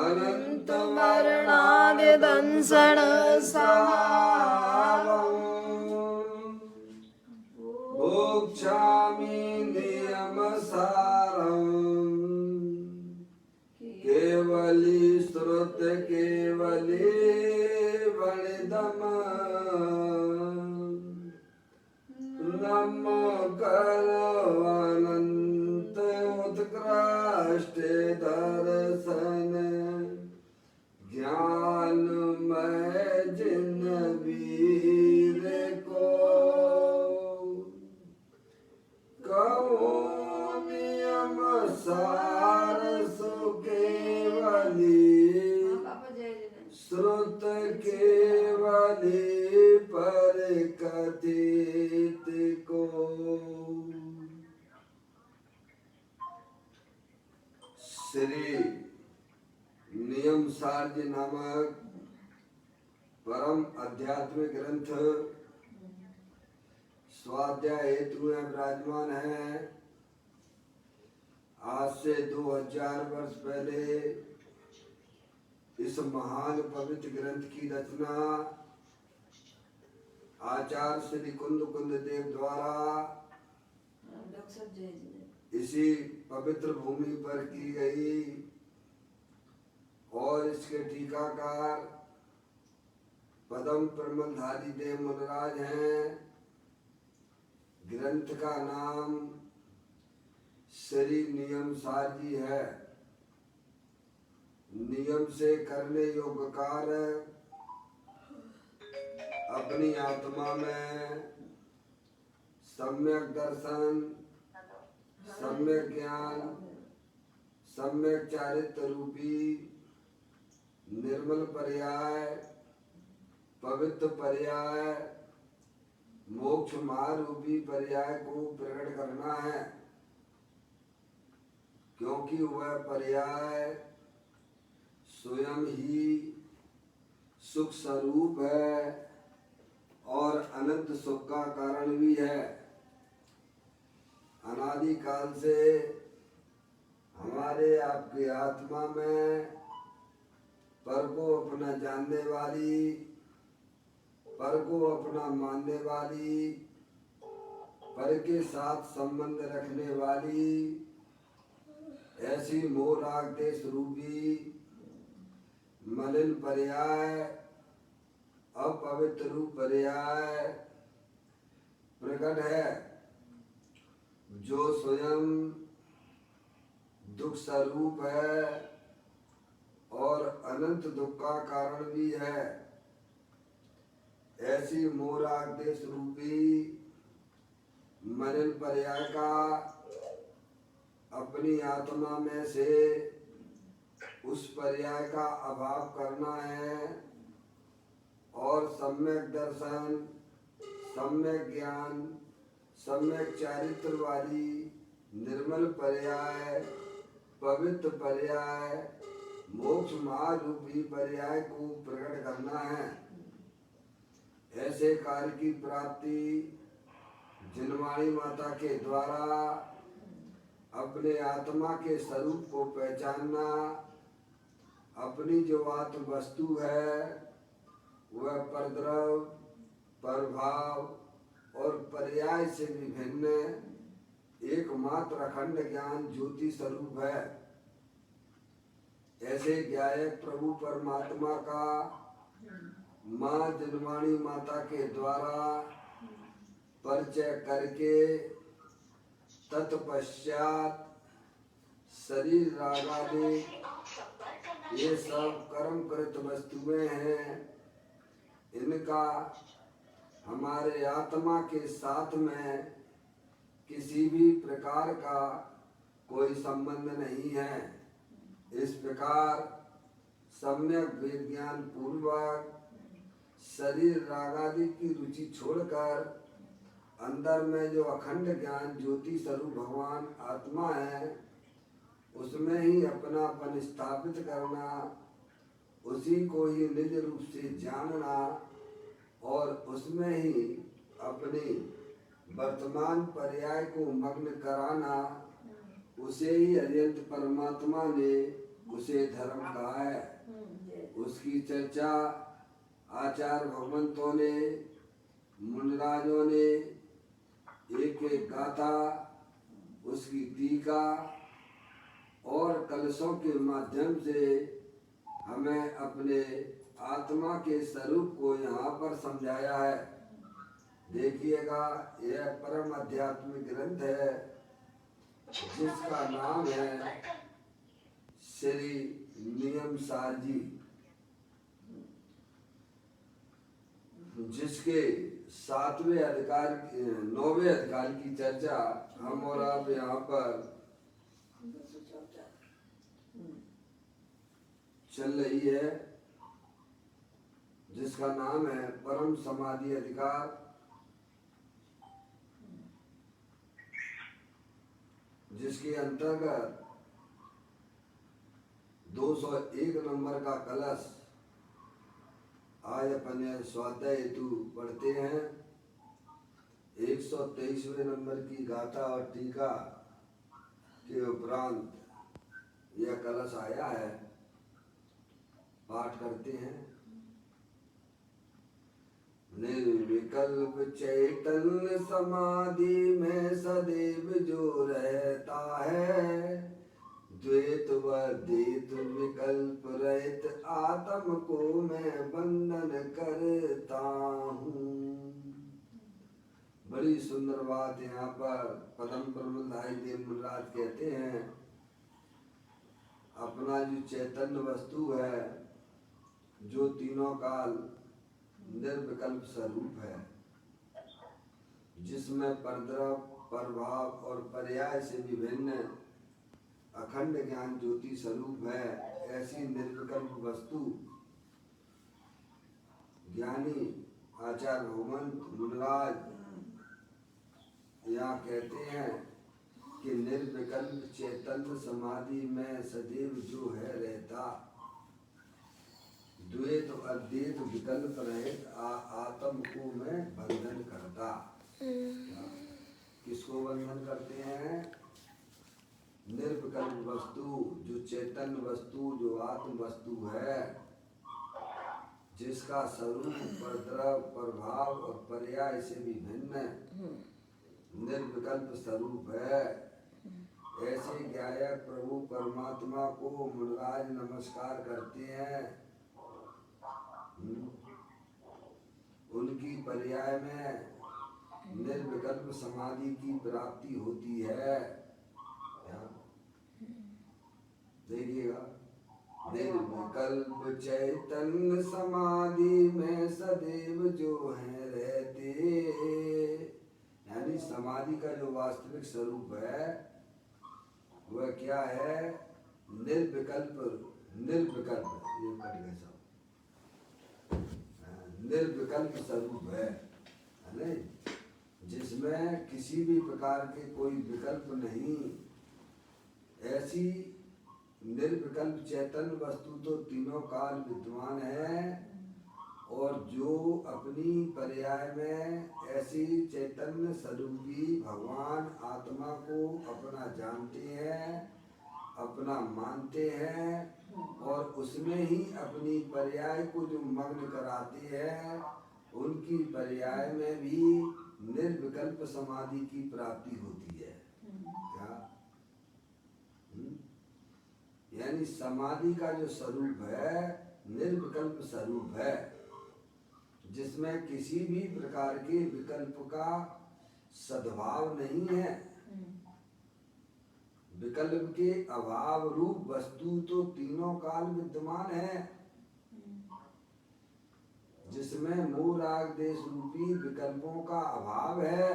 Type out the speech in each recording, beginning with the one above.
अनंत मरणादि दंसन भोक्ष्यामि नियम सारम् केवली श्रुत केवली वणिदम नम करो अनंत उत्कृष्ट दर्शन ज्ञानमय जिन वीर को कहो नियम सार सुकेवली श्रुत केवली पर कथित को। श्री नियम सार नामक परम आध्यात्मिक ग्रंथ स्वाध्याय हेतु में विराजमान है। आज से 2000 वर्ष पहले इस महान पवित्र ग्रंथ की रचना आचार्य श्री कुंद देव द्वारा इसी पवित्र भूमि पर की गई और इसके टीकाकार पदम प्रमलधारी देव मुनराज हैं। ग्रंथ का नाम श्री नियम सार जी है। नियम से करने योग्य कार्य अपनी आत्मा में सम्यक दर्शन, सम्यक ज्ञान, सम्यक चारित्र रूपी निर्मल पर्याय, पवित्र पर्याय, मोक्ष मार्ग रूपी पर्याय को प्रकट करना है, क्योंकि वह पर्याय स्वयं ही सुख स्वरूप है और अनंत सुख का कारण भी है। अनादि काल से हमारे आपकी आत्मा में पर को अपना जानने वाली, पर को अपना मानने वाली, पर के साथ संबंध रखने वाली ऐसी मोह राग देश रूपी मलिन पर्याय, अपवित्र रूप पर्याय प्रकट है, जो स्वयं दुख स्वरूप है और अनंत दुख का कारण भी है। ऐसी मोराग देश रूपी मलिन पर्याय का अपनी आत्मा में से उस पर्याय का अभाव करना है और सम्यक दर्शन, सम्यक ज्ञान, सम्यक चारित्र वाली निर्मल पर्याय, पवित्र पर्याय, मोक्ष मार्ग रूपी पर्याय को प्रकट करना है। ऐसे कार्य की प्राप्ति जिनवाणी माता के द्वारा अपने आत्मा के स्वरूप को पहचानना, अपनी जो आत्म वस्तु है वह परद्रव, प्रभाव और पर्याय से विभिन्न एकमात्र अखंड ज्ञान ज्योति स्वरूप है। ऐसे ज्ञायक प्रभु परमात्मा का माँ जनवाणी माता के द्वारा परिचय करके तत्पश्चात शरीर रागादि ये सब कर्म कृत वस्तुएं हैं, इनका हमारे आत्मा के साथ में किसी भी प्रकार का कोई संबंध नहीं है। इस प्रकार सम्यक विज्ञान पूर्वक शरीर रागादि की रुचि छोड़कर अंदर में जो अखंड ज्ञान ज्योति स्वरूप भगवान आत्मा है उसमें ही अपनापन स्थापित करना, उसी को ही निज रूप से जानना और उसमें ही अपनी वर्तमान पर्याय को मग्न कराना, उसे ही अरिहंत परमात्मा ने उसे धर्म कहा है। उसकी चर्चा आचार्य भगवंतों ने, मुनिराजों ने एक एक गाथा, उसकी टीका और कलशों के माध्यम से हमें अपने आत्मा के स्वरूप को यहाँ पर समझाया है। देखिएगा, यह परम आध्यात्मिक ग्रंथ है जिसका नाम है श्री नियम सार जी, जिसके 7वें अधिकार 9वें अधिकार की चर्चा हम और आप यहाँ पर चल रही है, जिसका नाम है परम समाधि अधिकार। जिसके अंतर्गत 201 नंबर का कलश आज अपन स्वाध्याय हेतु पढ़ते हैं। 123वें नंबर की गाथा और टीका के उपरांत यह कलश आया है, पाठ करते हैं। निर्विकल्प चैतन्य समाधि में सदैव जो रहता है, द्वैत व द्वैत विकल्प रहित आत्म को मैं बंधन करता हूँ। बड़ी सुंदर बात यहाँ पर परम ब्रह्मधारी देव मुनिराज कहते हैं, अपना जो चैतन्य वस्तु है, जो तीनों काल निर्विकल्प स्वरूप है, जिसमें परद्रव, प्रभाव और पर्याय से विभिन्न अखंड ज्ञान ज्योति स्वरूप है, ऐसी निर्विकल्प वस्तु ज्ञानी आचार्य भगवंत मुनिराज यहाँ कहते हैं कि निर्विकल्प चैतन्य समाधि में सदैव जो है रहता, द्वैत अद्वैत विकल्प रहित आत्म को मैं बंधन करता। किसको बंधन करते हैं? निर्विकल्प वस्तु, जो चैतन्य वस्तु, जो आत्म वस्तु है, जिसका स्वरूप परद्रव, प्रभाव और पर्याय से भी भिन्न निर्विकल्प स्वरूप है, ऐसे ज्ञायक प्रभु परमात्मा को मुनिराज नमस्कार करते हैं। उनकी पर्याय में निर्विकल्प समाधि की प्राप्ति होती है। देखिएगा, निर्विकल्प चैतन्य समाधि में सदैव जो है रहते, यानी समाधि का जो वास्तविक स्वरूप है वह क्या है? निर्विकल्प। निर्विकल्प, ये कट गए सब, निर्विकल्प स्वरूप है नहीं, जिसमें किसी भी प्रकार के कोई विकल्प नहीं। ऐसी निर्विकल्प चैतन्य वस्तु तो तीनों काल विद्यमान है, और जो अपनी पर्याय में ऐसी चैतन्य स्वरूपी भगवान आत्मा को अपना जानते हैं, अपना मानते हैं, और उसमें ही अपनी पर्याय को जो मग्न कराते हैं, उनकी पर्याय में भी निर्विकल्प समाधि की प्राप्ति होती है। क्या? यानी समाधि का जो स्वरूप है निर्विकल्प स्वरूप है, जिसमें किसी भी प्रकार के विकल्प का सद्भाव नहीं है। विकल्प के अभाव रूप वस्तु तो तीनों काल विद्यमान है, जिसमें मोह राग देश रूपी विकल्पों का अभाव है।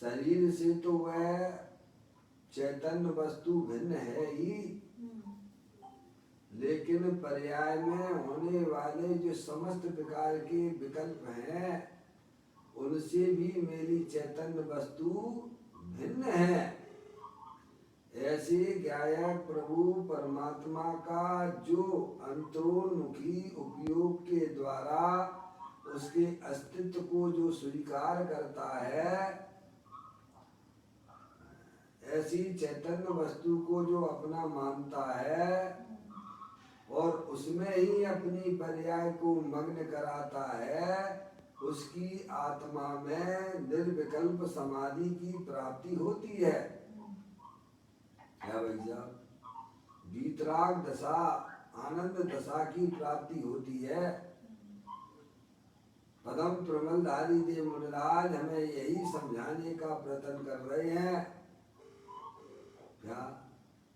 शरीर से तो वह चैतन्य वस्तु भिन्न है ही, लेकिन पर्याय में होने वाले जो समस्त प्रकार के विकल्प हैं, उनसे भी मेरी चैतन्य वस्तु भिन्न है। ऐसे ज्ञायक प्रभु परमात्मा का जो अंतरोन्मुखी उपयोग के द्वारा उसके अस्तित्व को जो स्वीकार करता है, ऐसी चैतन्य वस्तु को जो अपना मानता है और उसमें ही अपनी पर्याय को मग्न कराता है, उसकी आत्मा में निर्विकल्प समाधि की प्राप्ति होती है। क्या भाई साहब? वीतराग दशा, आनंद दशा की प्राप्ति होती है। पदम प्रमलधारी देव मुनिराज हमें यही समझाने का प्रयत्न कर रहे हैं। क्या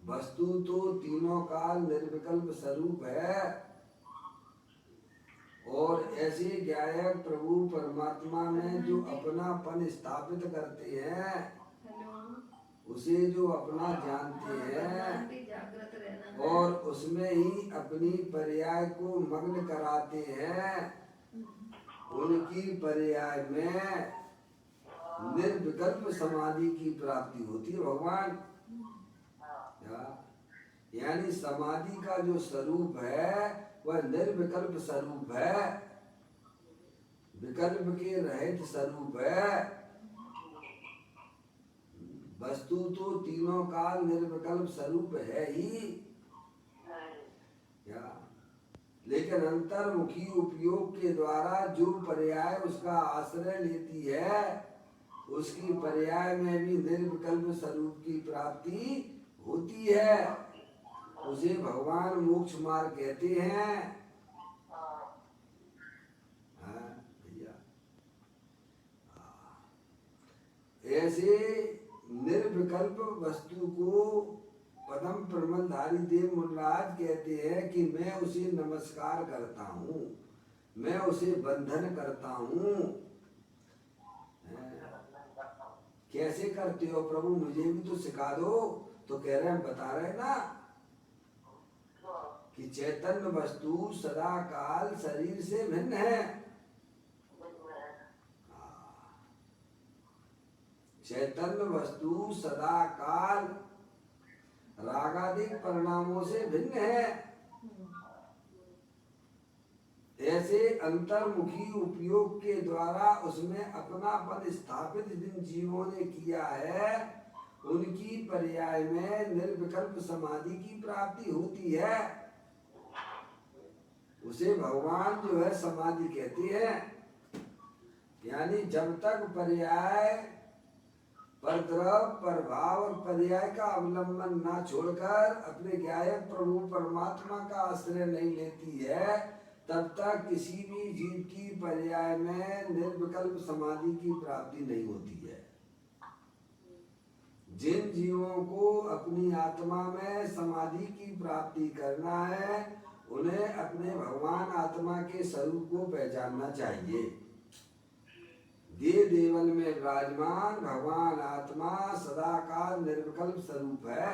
वस्तु तो तीनों काल निर्विकल्प स्वरूप है और ऐसे गायक प्रभु परमात्मा में जो अपनापन स्थापित करते हैं, उसे जो अपना जानते हैं और उसमें ही अपनी पर्याय को मग्न कराते हैं, उनकी पर्याय में निर्विकल्प समाधि की प्राप्ति होती है। भगवान यानी समाधि का जो स्वरूप है वह निर्विकल्प स्वरूप है, विकल्प के रहित स्वरूप है। वस्तु तो तीनों काल निर्विकल्प स्वरूप है ही, क्या लेकिन अंतर्मुखी उपयोग के द्वारा जो पर्याय उसका आश्रय लेती है, उसकी पर्याय में भी निर्विकल्प स्वरूप की प्राप्ति होती है। उसे भगवान मोक्ष मार्ग कहते हैं। भैया ऐसे निर्विकल्प वस्तु को पदम प्रमलधारी देव मुनिराज कहते हैं कि मैं उसे नमस्कार करता हूँ, मैं उसे बंधन करता हूँ। कैसे करते हो प्रभु, मुझे भी तो सिखा दो। तो कह रहे हैं, बता रहे ना कि चैतन्य वस्तु सदा काल शरीर से भिन्न है। चैतन्य वस्तु सदा काल रागादिक परिणामों से भिन्न है। ऐसे अंतर्मुखी उपयोग के द्वारा उसमें अपनापन स्थापित जिन जीवों ने किया है, उनकी पर्याय में निर्विकल्प समाधि की प्राप्ति होती है। उसे भगवान जो है समाधि कहते हैं। यानी जब तक पर्याय परद्रव प्रभाव और पर्याय का अवलंबन ना छोड़कर अपने गायक प्रभु परमात्मा का आश्रय नहीं लेती है, तब तक किसी भी जीव की पर्याय में निर्विकल्प समाधि की प्राप्ति नहीं होती है। जिन जीवों को अपनी आत्मा में समाधि की प्राप्ति करना है, उन्हें अपने भगवान आत्मा के स्वरूप को पहचानना चाहिए। देव देवल में विराजमान भगवान आत्मा सदाकाल निर्विकल्प स्वरूप है,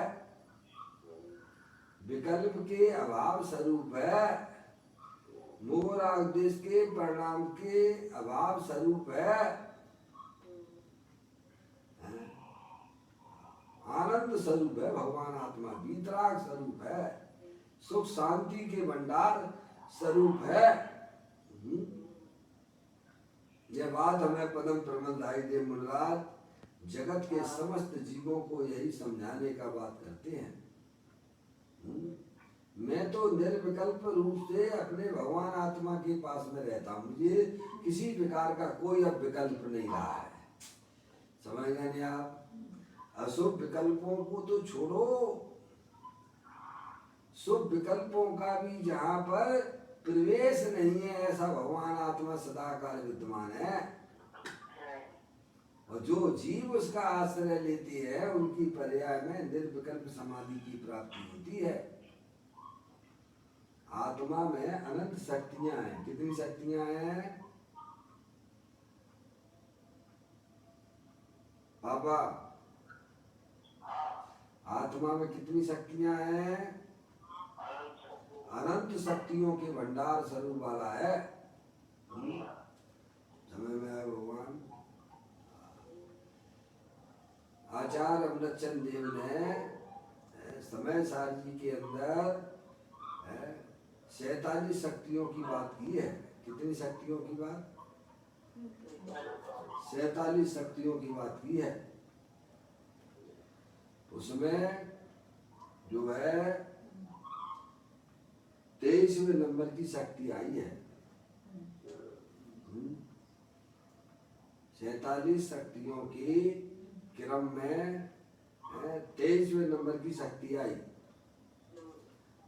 विकल्प के अभाव स्वरूप है, मोह देश के परिणाम के अभाव स्वरूप है, आनंद स्वरूप है। भगवान आत्मा वीतराग स्वरूप है, सुख शांति के भंडार स्वरूप है। यह बात हमें पदम प्रमलधारी देव मुनिराज जगत के समस्त जीवों को यही समझाने का बात करते हैं। मैं तो निर्विकल्प रूप से अपने भगवान आत्मा के पास में रहता हूँ, मुझे किसी प्रकार का कोई अब विकल्प नहीं रहा है। समझ गए नहीं आप? अशुभ विकल्पों को तो छोड़ो, शुभ विकल्पों का भी जहाँ पर प्रवेश नहीं है, ऐसा भगवान आत्मा सदाकाल विद्यमान है। और जो जीव उसका आश्रय लेते हैं, उनकी पर्याय में निर्विकल्प समाधि की प्राप्ति होती है। आत्मा में अनंत शक्तियां हैं। कितनी शक्तियां हैं पापा? आत्मा में कितनी शक्तियां हैं? अनंत शक्तियों के भंडार स्वरूप वाला है। समझ में आया भगवान? आचार्य अमृतचंद देव ने समय सार जी के अंदर 47 शक्तियों की बात की है। कितनी शक्तियों की बात? 47 शक्तियों की बात की है। उसमें जो है 23वें नंबर की शक्ति आई है। 47 शक्तियों के क्रम में 23वें नंबर की शक्ति आई।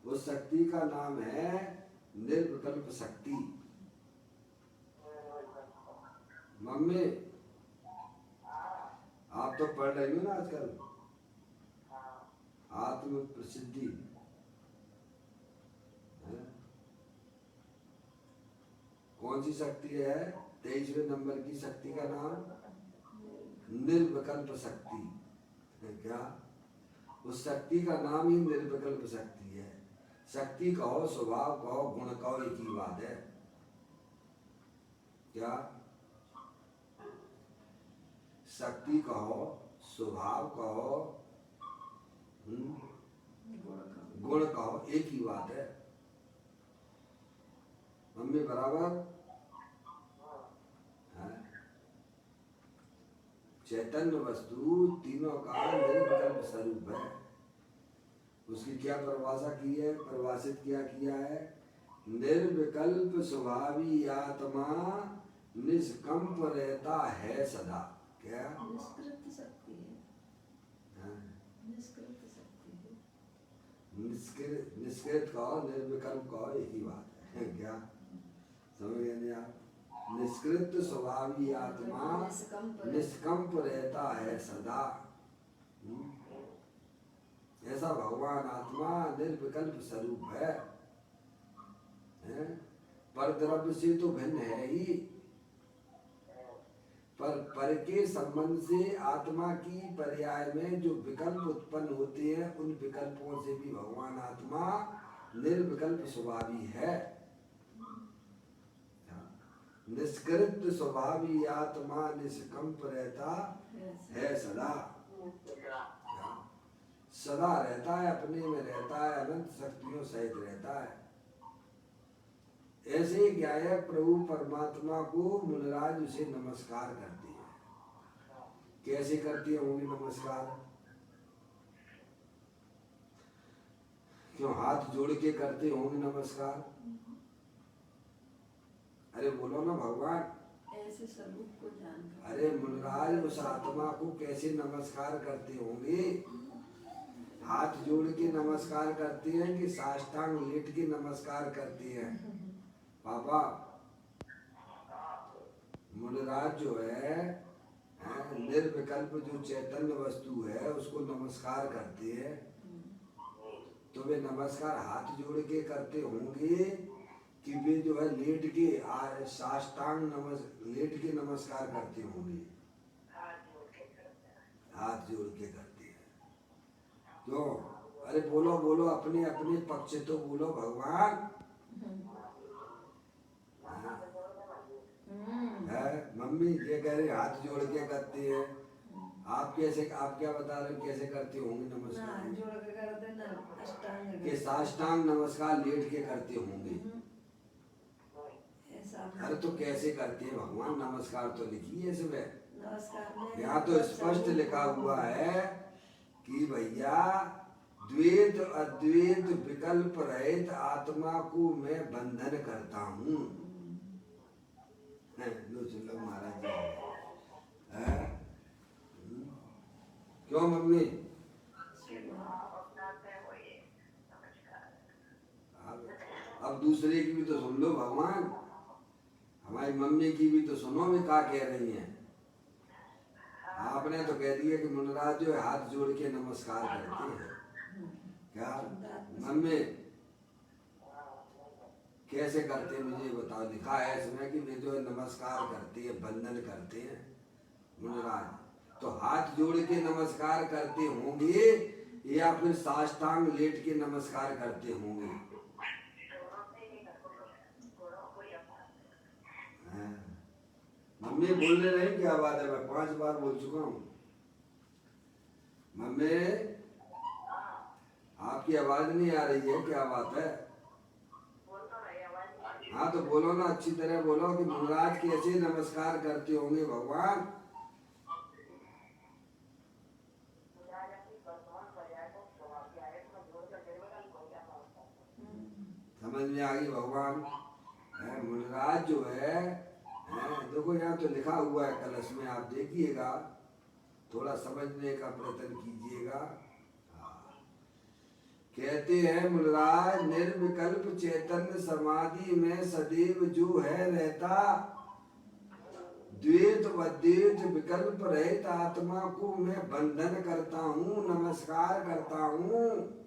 उस शक्ति का नाम है निर्विकल्प शक्ति। मम्मी आप तो पढ़ रही हो ना आजकल आत्म प्रसिद्धि, कौन सी शक्ति है? 23वें नंबर की शक्ति का नाम निर्विकल्प शक्ति है। क्या? उस शक्ति का नाम ही निर्विकल्प शक्ति है। शक्ति कहो, स्वभाव कहो, गुण कहो, एक ही बात है। क्या? शक्ति कहो, स्वभाव कहो, गुण कहो, एक ही बात है। मम्मी बराबर है। चैतन्य वस्तु तीनों का निर्विकल्प स्वरूप है। उसकी क्या परिभाषा की है? परिभाषित किया है, निर्विकल्प स्वभावी आत्मा निष्कंप रहता है सदा। क्या? निष्कृत शक्ति है। निष्कृत शक्ति है। निष्कृत कहो, निर्विकल्प कहो, एक ही बात है। क्या समझ गए आप? निष्कृत स्वभावी आत्मा निष्कंप रहता है सदा। ऐसा भगवान आत्मा निर्विकल्प स्वरूप है। पर द्रव्य से तो भिन्न है ही, पर के संबंध से आत्मा की पर्याय में जो विकल्प उत्पन्न होते हैं, उन विकल्पों से भी भगवान आत्मा निर्विकल्प स्वभावी है। निष्कृत स्वभावी आत्मा निष्कंप रहता है सदा। सदा रहता है, अपने में रहता है, अनंत शक्तियों सहित रहता है। ऐसे ज्ञायक प्रभु परमात्मा को मुनिराज उसे नमस्कार करते हैं। कैसे करती होंगी नमस्कार? क्यों हाथ जोड़ के करते होंगे नमस्कार? अरे बोलो ना भगवान। ऐसे स्वरूप को जानकर। अरे मुनिराज उस आत्मा को कैसे नमस्कार करते होंगे? हाथ जोड़ के नमस्कार करते हैं कि साष्टांग लेट के नमस्कार करते हैं? पापा मुनिराज जो है निर्विकल्प जो चैतन्य वस्तु है उसको नमस्कार करते हैं। तो वे नमस्कार हाथ जोड़ के करते होंगे कि वे जो है लेट के साष्टांग लेट के नमस्कार करते होंगे? हाथ जोड़ के करते हैं। क्यों? अरे बोलो बोलो, अपने अपने पक्ष तो बोलो भगवान। है मम्मी ये कह रहे हाथ जोड़ के करते हैं। आप क्या बता रहे हो कैसे करते होंगे नमस्कार? जोड़ के करते ना, अष्टांग के साष्टांग नमस्कार लेट के करते होंगे। अरे तो कैसे करते हैं भगवान? नमस्कार तो लिखिए इसमें। नमस्कार यहाँ तो स्पष्ट लिखा हुआ है कि भैया द्वैत अद्वैत विकल्प रहित आत्मा को मैं बंधन करता हूँ। महाराज क्यों मम्मी? अब दूसरे की भी तो सुन लो भगवान। हमारी मम्मी की भी तो सुनो में क्या कह रही हैं। आपने तो कह दिया कि मुनिराज जो हाथ जोड़ के नमस्कार करते हैं। क्या मम्मी कैसे करते हैं मुझे बताओ? लिखा है इसमें कि वे जो नमस्कार करते हैं, बंधन करते हैं मुनिराज। तो हाथ जोड़ के नमस्कार करते होंगे या फिर साष्टांग लेट के नमस्कार करते होंगे? मम्मी बोलने नहीं, क्या बात है? मैं 5 बार बोल चुका हूँ। मम्मी आपकी आवाज नहीं आ रही है, क्या बात है? हाँ तो बोलो ना, अच्छी तरह बोलो कि मुनिराज कैसे नमस्कार करते होंगे भगवान। समझ में आ गई भगवान? मुनिराज जो है, देखो यहाँ तो लिखा हुआ है कलश में, आप देखिएगा, थोड़ा समझने का प्रयत्न कीजिएगा। कहते हैं मुनिराज, निर्विकल्प चैतन्य समाधि में सदैव जो है रहता, द्वैत व द्वैत विकल्प रहित आत्मा को मैं बंधन करता हूँ, नमस्कार करता हूँ।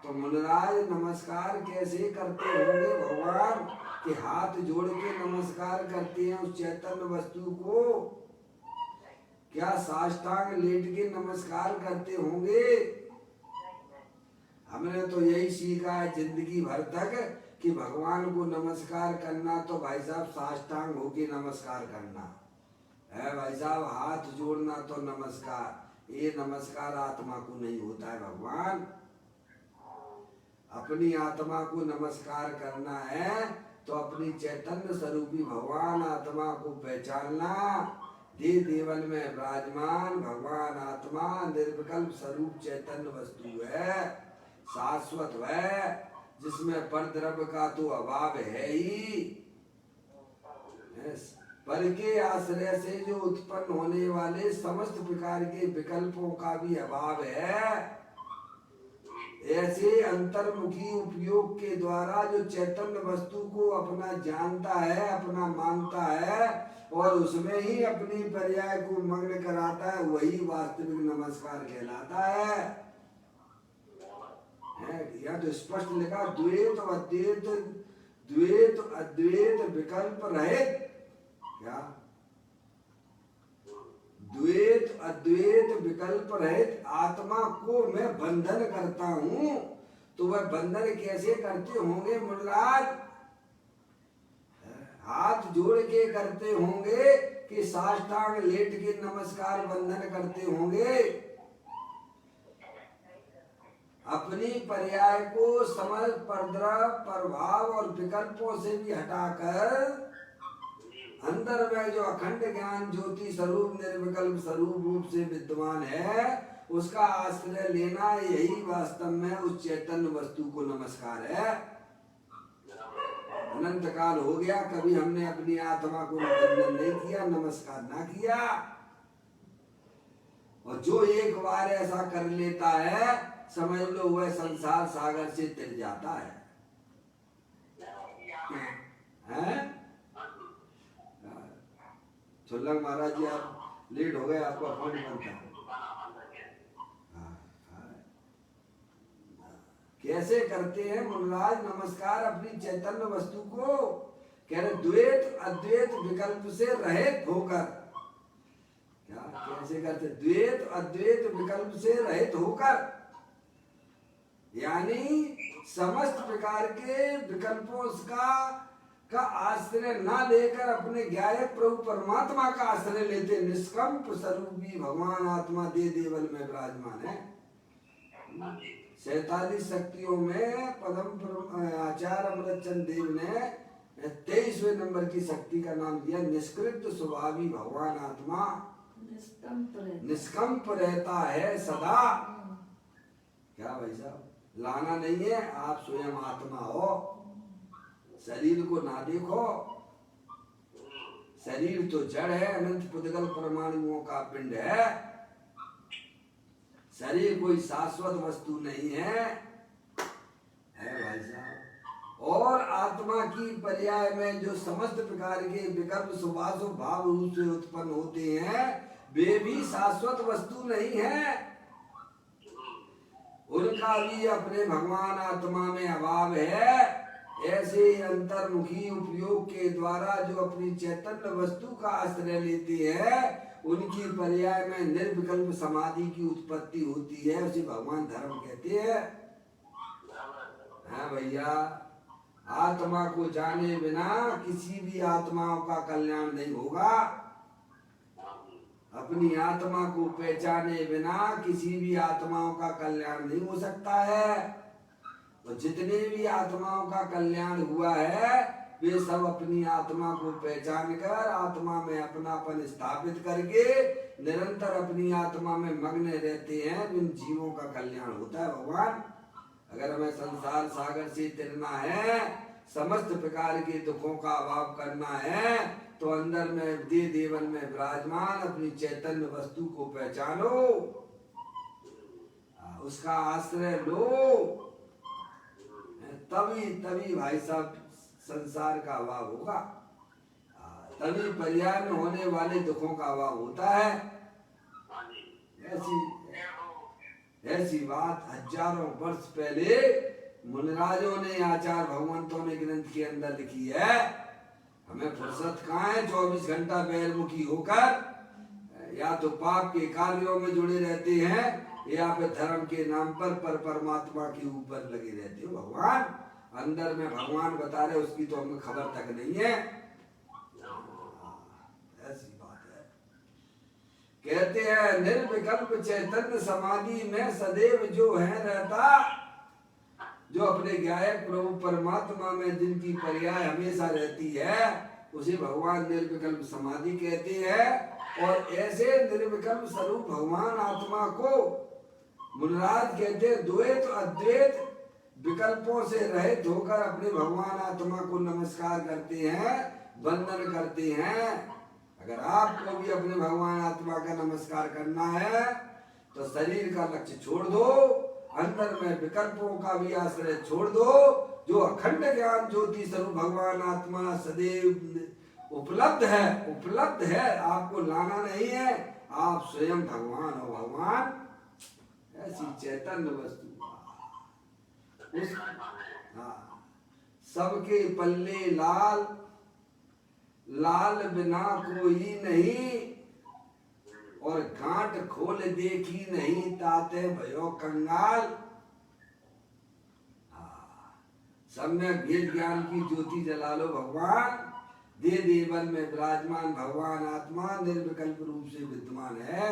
तो मुनिराज नमस्कार कैसे करते होंगे भगवान कि हाथ जोड़ के नमस्कार करते हैं उस चैतन्य वस्तु को? क्या साष्टांग लेट के नमस्कार करते होंगे? हमने तो यही सीखा है जिंदगी भर तक कि भगवान को नमस्कार करना तो भाई साहब साष्टांग होके नमस्कार करना है। भाई साहब हाथ जोड़ना तो नमस्कार, ये नमस्कार आत्मा को नहीं होता है भगवान। अपनी आत्मा को नमस्कार करना है तो अपनी चैतन्य स्वरूपी भगवान आत्मा को पहचानना। देव देवन में विराजमान भगवान आत्मा निर्विकल्प स्वरूप चैतन्य वस्तु है, शाश्वत है, जिसमें परद्रव्य का तो अभाव है ही। पर के आश्रय से जो उत्पन्न होने वाले समस्त प्रकार के विकल्पों का भी अभाव है। ऐसे अंतर्मुखी उपयोग के द्वारा जो चैतन्य वस्तु को अपना जानता है, अपना मानता है और उसमें ही अपनी पर्याय को मग्न कराता है, वही वास्तविक नमस्कार कहलाता है। यह तो स्पष्ट लिखा, द्वैत अद्वैत, द्वैत अद्वैत विकल्प रहित, क्या द्वैत अद्वैत विकल्प रहित आत्मा को मैं बंधन करता हूँ। तो वह बंधन कैसे करते होंगे मुनिराज? हाथ जोड़ के करते होंगे कि साष्टांग लेट के नमस्कार बंधन करते होंगे? अपनी पर्याय को समझ परद्रव्य प्रभाव और विकल्पों से भी हटाकर अंदर में जो अखंड ज्ञान ज्योति स्वरूप निर्विकल्प स्वरूप रूप से विद्यमान है, उसका आश्रय लेना, यही वास्तव में उस चैतन्य वस्तु को नमस्कार है। अनंत काल हो गया, कभी हमने अपनी आत्मा को बंधन नहीं किया, नमस्कार ना किया। और जो एक बार ऐसा कर लेता है, समझ लो वह संसार सागर से तिर जाता है। छुल्लंग महाराज जी, आप लेट हो गए, आपका फोन बंद था। कैसे करते हैं मुनिराज नमस्कार अपनी चैतन्य वस्तु को? कह रहे द्वैत अद्वैत विकल्प से रहित होकर। क्या कैसे करते? द्वैत अद्वैत विकल्प से रहित होकर, यानी समस्त प्रकार के विकल्पों का आश्रय ना लेकर अपने ज्ञायक प्रभु परमात्मा का आश्रय लेते निष्कंप स्वरूपी भगवान आत्मा दे देवल में विराजमान है। 47 शक्तियों में पदम आचार्य अमृतचंद देव ने 23वें नंबर की शक्ति का नाम दिया निष्कृत स्वभावी भगवान आत्मा। निष्कंप रहता है सदा। क्या भाई साहब, लाना नहीं है, आप स्वयं आत्मा हो, शरीर को ना देखो। शरीर तो जड़ है, अनंत पुद्गल परमाणुओं का पिंड है। शरीर कोई शाश्वत वस्तु नहीं है भाई साहब। और आत्मा की पर्याय में जो समस्त प्रकार के विकल्प सुभाषु भाव रूप से उत्पन्न होते हैं, वे भी शाश्वत वस्तु नहीं है। उनका भी अपने भगवान आत्मा में अभाव है। ऐसे अंतर्मुखी उपयोग के द्वारा जो अपनी चैतन्य वस्तु का आश्रय लेते हैं, उनकी पर्याय में निर्विकल्प समाधि की उत्पत्ति होती है। उसे भगवान धर्म कहते हैं। हाँ भैया, आत्मा को जाने बिना किसी भी आत्माओं का कल्याण नहीं होगा। अपनी आत्मा को पहचाने बिना किसी भी आत्माओं का कल्याण नहीं हो सकता है। तो जितने भी आत्माओं का कल्याण हुआ है, वे सब अपनी आत्मा को पहचान कर आत्मा में अपनापन स्थापित करके निरंतर अपनी आत्मा में मग्न रहते हैं। इन जीवों का कल्याण होता है भगवान। अगर हमें संसार सागर से तैरना है, समस्त प्रकार के दुखों का अभाव करना है, तो अंदर में दे देवन में विराजमान अपनी चैतन्य वस्तु को पहचानो, उसका आश्रय लो, तभी तभी भाई साहब संसार का अभाव होगा, तभी पर्याय में होने वाले दुखों का अभाव होता है। ऐसी बात हजारों वर्ष पहले मुनिराजों ने, आचार्य भगवंतों ने ग्रंथ के अंदर लिखी है। हमें फुर्सत कहाँ है 24 घंटा बैरमुखी होकर, या तो पाप के कार्यों में जुड़े रहते हैं या फिर धर्म के नाम पर परमात्मा के ऊपर लगे रहते हो। भगवान अंदर में भगवान बता रहे, उसकी तो हमें खबर तक नहीं है। ऐसी बात है। कहते हैं निर्विकल्प चैतन्य समाधि में सदैव जो है रहता, जो अपने गायक प्रभु परमात्मा में जिनकी पर्याय हमेशा रहती है, उसे भगवान निर्विकल्प समाधि कहते हैं। और ऐसे निर्विकल्प स्वरूप भगवान आत्मा को मुनिराज कहते हैं द्वैत अद्वैत विकल्पों से रहित होकर अपने भगवान आत्मा को नमस्कार करते हैं, वंदन करते हैं। अगर आपको भी अपने भगवान आत्मा का नमस्कार करना है तो शरीर का लक्ष्य छोड़ दो, अंदर में विकल्पों का भी आश्रय छोड़ दो। जो अखंड ज्ञान ज्योति स्वरूप भगवान आत्मा सदैव उपलब्ध है, आपको लाना नहीं है, आप स्वयं भगवान हो। भगवान ऐसी चैतन्य वस्तु उस सबके पल्ले लाल, लाल बिना कोई नहीं, और गांठ खोल देखी नहीं ताते भयो कंगाल। सम्यक भेद ज्ञान की ज्योति जला लो भगवान, दे देवन में विराजमान भगवान आत्मा निर्विकल्प रूप से विद्यमान है।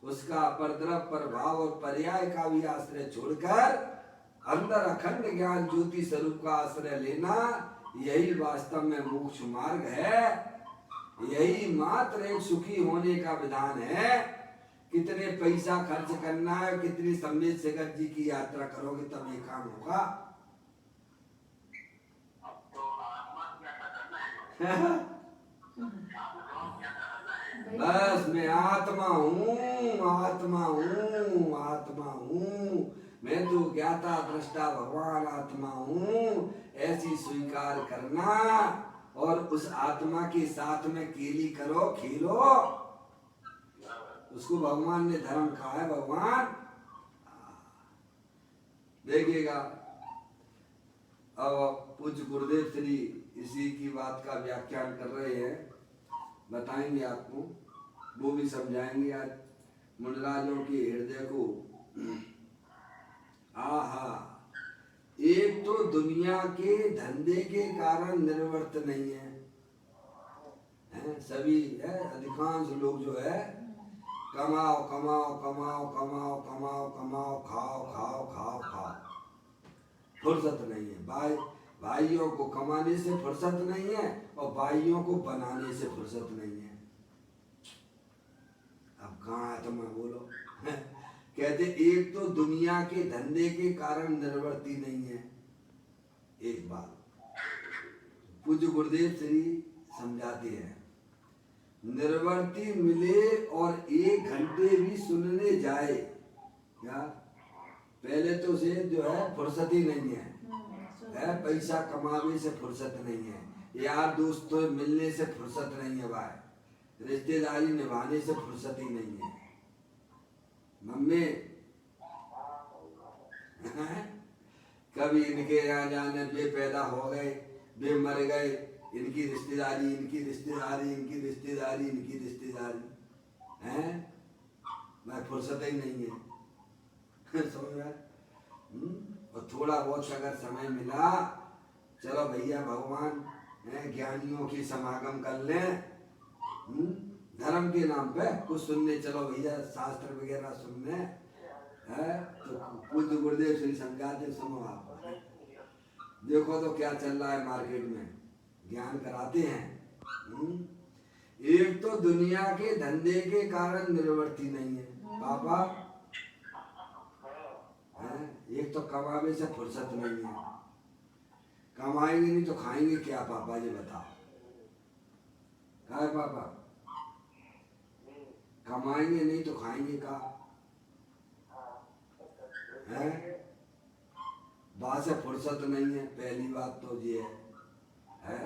उसका परद्रव प्रभाव और पर्याय का भी आश्रय छोड़कर अंदर अखंड ज्ञान ज्योति स्वरूप का आश्रय लेना, यही वास्तव में मोक्ष मार्ग है। यही मात्र एक सुखी होने का विधान है। कितने पैसा खर्च करना है, कितनी सम्मेद शेखर जी की यात्रा करोगे तब ये काम होगा। बस मैं आत्मा हूँ, आत्मा हूँ, आत्मा हूँ, मैं तो ज्ञाता दृष्टा भगवान आत्मा हूँ, ऐसी स्वीकार करना और उस आत्मा के साथ में केली करो, खेलो। उसको भगवान ने धर्म कहा है। भगवान देखिएगा, अब पूज्य गुरुदेव श्री इसी की बात का व्याख्यान कर रहे हैं, बताएंगे आपको, वो भी समझाएंगे आज मुनिराजों के हृदय को। आहा, एक तो दुनिया के धंधे के कारण निर्वर्त नहीं है, सभी है, अधिकांश लोग जो है कमाओ कमाओ कमाओ कमाओ कमाओ कमाओ, खाओ खाओ खाओ खाओ, फुर्सत नहीं है। भाइयों को कमाने से फुर्सत नहीं है और भाइयों को बनाने से फुर्सत नहीं है। अब कहाँ है तुम्हें बोलो। कहते एक तो दुनिया के धंधे के कारण निर्वर्ती नहीं है। एक बात पूज्य गुरुदेव श्री समझाते हैं, निर्वर्ती मिले और 1 घंटे भी सुनने जाए, क्या पहले तो उसे जो है फुर्सत ही नहीं है, पैसा कमाने से फुर्सत नहीं है, यार दोस्तों मिलने से फुर्सत नहीं है, भाई रिश्तेदारी निभाने से फुर्सत ही नहीं है। मम्मी कभी इनके यहाँ जाने वे पैदा हो गए, वे मर गए, इनकी रिश्तेदारी इनकी रिश्तेदारी इनकी रिश्तेदारी इनकी रिश्तेदारी हैं, मैं फुर्सत ही नहीं है। समझ में? और थोड़ा बहुत अगर समय मिला, चलो भैया भगवान ज्ञानियों की समागम कर लें, धर्म के नाम पे कुछ सुनने चलो भैया, शास्त्र वगैरह सुनने है, तो पूज्य गुरुदेव श्री समझाते सुनो। आप देखो तो क्या चल रहा है मार्केट में, ज्ञान कराते हैं। एक तो दुनिया के धंधे के कारण निर्वर्ती नहीं है। पापा एक तो कमावे से फुर्सत नहीं है, कमाएंगे नहीं तो खाएंगे क्या पापा जी बताओ? क्या है पापा? कमाएंगे नहीं तो खाएंगे का है? बात से फुर्सत नहीं है, पहली बात तो ये है।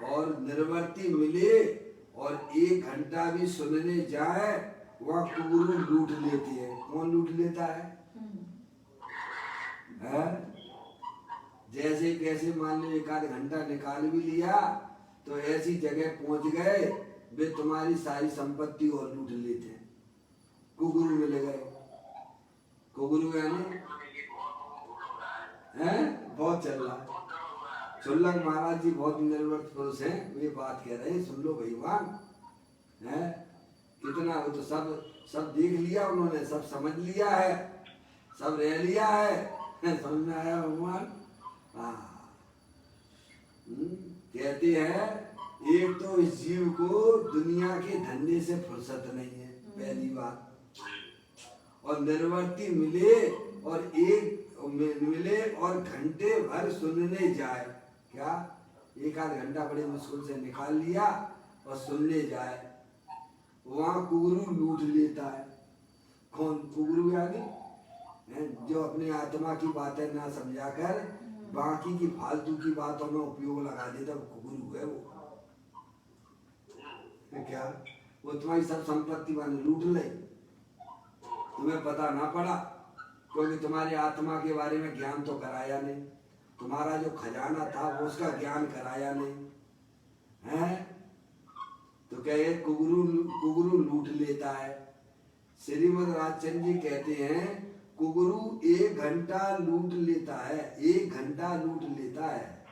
और निर्वर्ती मिले और 1 घंटा भी सुनने जाए वहाँ कुगुरु लूट लेते हैं। कौन लूट लेता है? जैसे कैसे मान लो 1 आध घंटा निकाल भी लिया तो ऐसी जगह पहुंच गए वे तुम्हारी सारी संपत्ति और लूट लेते हैं। कुगुरु मिल गए। कुगुरु यानी बहुत चल रहा है। सुल्लक महाराज जी बहुत निर्वर्त पुरुष हैं, वे बात कह रहे हैं, सुन लो भगवान है कितना। वो तो सब देख लिया उन्होंने, सब समझ लिया है, सब रह लिया है, समझ में आया भगवान? कहते हैं एक तो इस जीव को दुनिया के धंधे से फुर्सत नहीं है, पहली बात। और निर्वर्ती मिले और मिले और घंटे भर सुनने जाए, क्या 1 आध घंटा बड़े मुश्किल से निकाल लिया और सुनने जाए, वहाँ कुगुरु लूट लेता है। कौन कुगुरु? यानी जो अपनी आत्मा की बातें ना समझा कर बाकी की फालतू की बातों में उपयोग लगा देता, वो कुगुरु है। वो क्या वो तुम्हारी सब संपत्ति वाले लूट ले, तुम्हें पता ना पड़ा क्योंकि तुम्हारी आत्मा के बारे में ज्ञान तो कराया नहीं, तुम्हारा जो खजाना था वो उसका ज्ञान कराया नहीं है। तो क्या ये कुगुरु लूट लेता है। श्रीमद राजचंद्र जी कहते हैं कुगुरु 1 घंटा लूट लेता है, 1 घंटा लूट लेता है।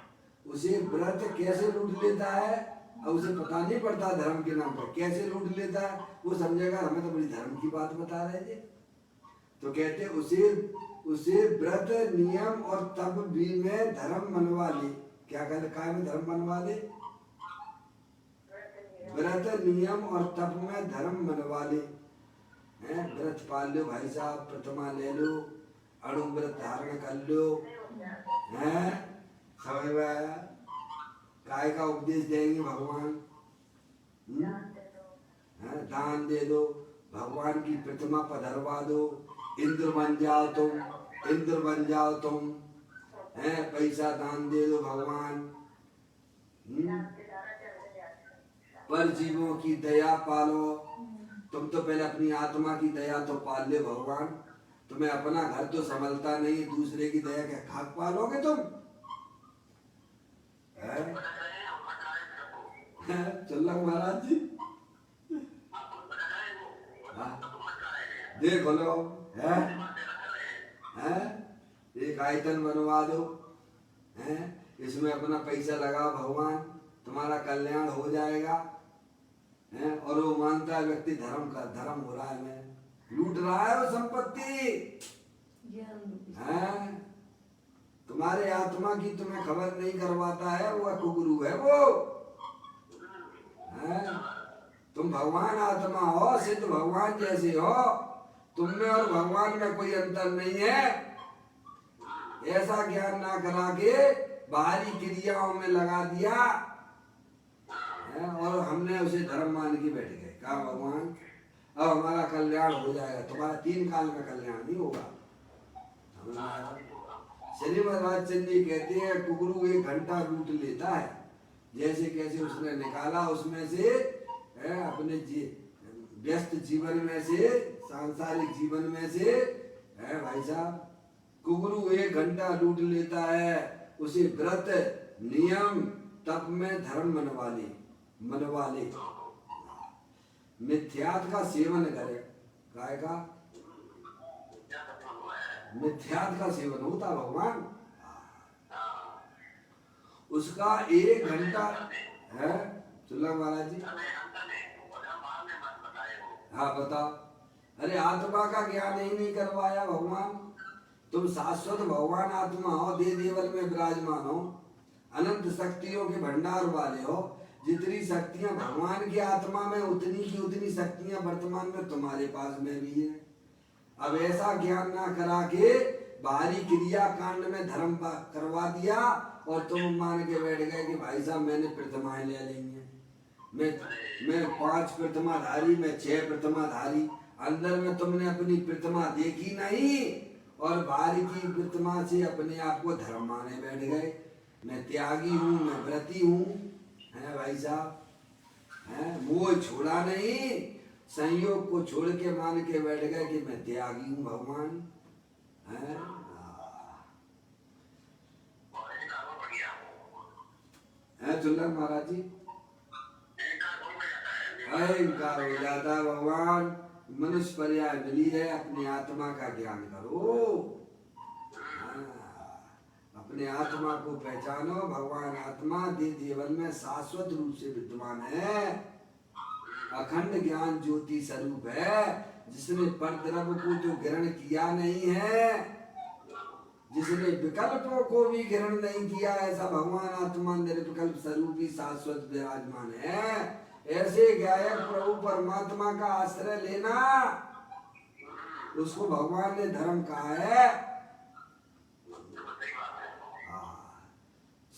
उसे व्रत कैसे लूट लेता है और उसे पता नहीं पड़ता धर्म के नाम पर कैसे लूट लेता है। वो समझेगा हमें तो बड़ी धर्म की बात बता रहे थे। तो कहते उसे व्रत नियम और तप भी में धर्म मनवा ले। क्या कहते काय में धर्म मनवा ले? व्रत नियम और तप में धर्म मनवा ले। व्रत पाल लो भाई साहब, प्रतिमा ले लो, अणु व्रत धारण कर लो, समझ में आया? काय का उपदेश देंगे भगवान? दान दे दो, भगवान की प्रतिमा पधरवा दो, इंद्र बन जाओ तुम, इंद्र बन जाओ तुम, पैसा दान दे दो भगवान। पर जीवों की दया पालो। तुम तो पहले अपनी आत्मा की दया तो पाल ले भगवान। तुम्हें अपना घर तो संभलता नहीं, दूसरे की दया क्या खाक पालोगे तुम? चल्लक महाराज जी देख लो एक आयतन बनवा दो, इसमें अपना पैसा लगाओ भगवान, तुम्हारा कल्याण हो जाएगा। और वो मानता है व्यक्ति धर्म हो रहा है, मैं लूट रहा है वो संपत्ति। तुम्हारे आत्मा की तुम्हें खबर नहीं करवाता है, वो कुगुरु है वो। तुम भगवान आत्मा हो, सिद्ध भगवान जैसे हो, तुम में और भगवान में कोई अंतर नहीं है। ऐसा ज्ञान ना करा के बाहरी क्रियाओं में लगा दिया और हमने उसे धर्म मान के बैठ गए। कहा भगवान अब हमारा कल्याण हो जाएगा, तुम्हारा 3 काल में कल्याण नहीं होगा। श्रीमद राजचंद्र जी कहते हैं कुगुरु 1 घंटा लूट लेता है, जैसे कैसे उसने निकाला उसमें से अपने व्यस्त जीवन में से, सांसारिक जीवन में से भाई साहब कुगुरु 1 घंटा लूट लेता है। उसे व्रत नियम तप में धर्म मनवा ले। मिथ्यात का सेवन करे। काय का? मिथ्यात का सेवन होता भगवान। उसका 1 घंटा है। चुल्ला महाराज जी हाँ बताओ। अरे आत्मा का ज्ञान ही नहीं करवाया भगवान। तुम शाश्वत भगवान आत्मा हो, दे देवल में विराजमान हो, अनंत शक्तियों के भंडार वाले हो। जितनी शक्तियां भगवान की आत्मा में उतनी की उतनी शक्तियां वर्तमान में तुम्हारे पास में भी है। अब ऐसा ज्ञान ना करा के बाहरी क्रिया कांड में धर्म करवा दिया और तुम मान के बैठ गए कि भाई साहब मैंने प्रतिमाएं ले लेंगे, मैं 5 प्रतिमाधारी, मैं 6 प्रतिमाधारी। अंदर में तुमने अपनी प्रतिमा देखी नहीं और बाहर की प्रतिमा से अपने आप को धर्म माने बैठ गए। मैं त्यागी हूँ, मैं व्रती हूँ, है भाई साहब, है मोह छोड़ा नहीं, संयोग को छोड़ के मान के बैठ गए कि मैं त्यागी हूँ भगवान, है चुल्लर महाराज जी। अहंकार हो जाता है भगवान। मनुष्य पर्याय मिली है, अपनी आत्मा का ज्ञान करो, अपने आत्मा को पहचानो। भगवान आत्मा जीवन में शाश्वत रूप से विद्यमान है, अखंड ज्ञान ज्योति स्वरूप है, जिसने परद्रव्य को तो ग्रहण किया नहीं है, जिसने विकल्पों को भी ग्रहण नहीं किया, ऐसा भगवान आत्मा निर्विकल्प स्वरूप ही शाश्वत विराजमान है। ऐसे गायक प्रभु परमात्मा का आश्रय लेना, उसको भगवान ने धर्म कहा है।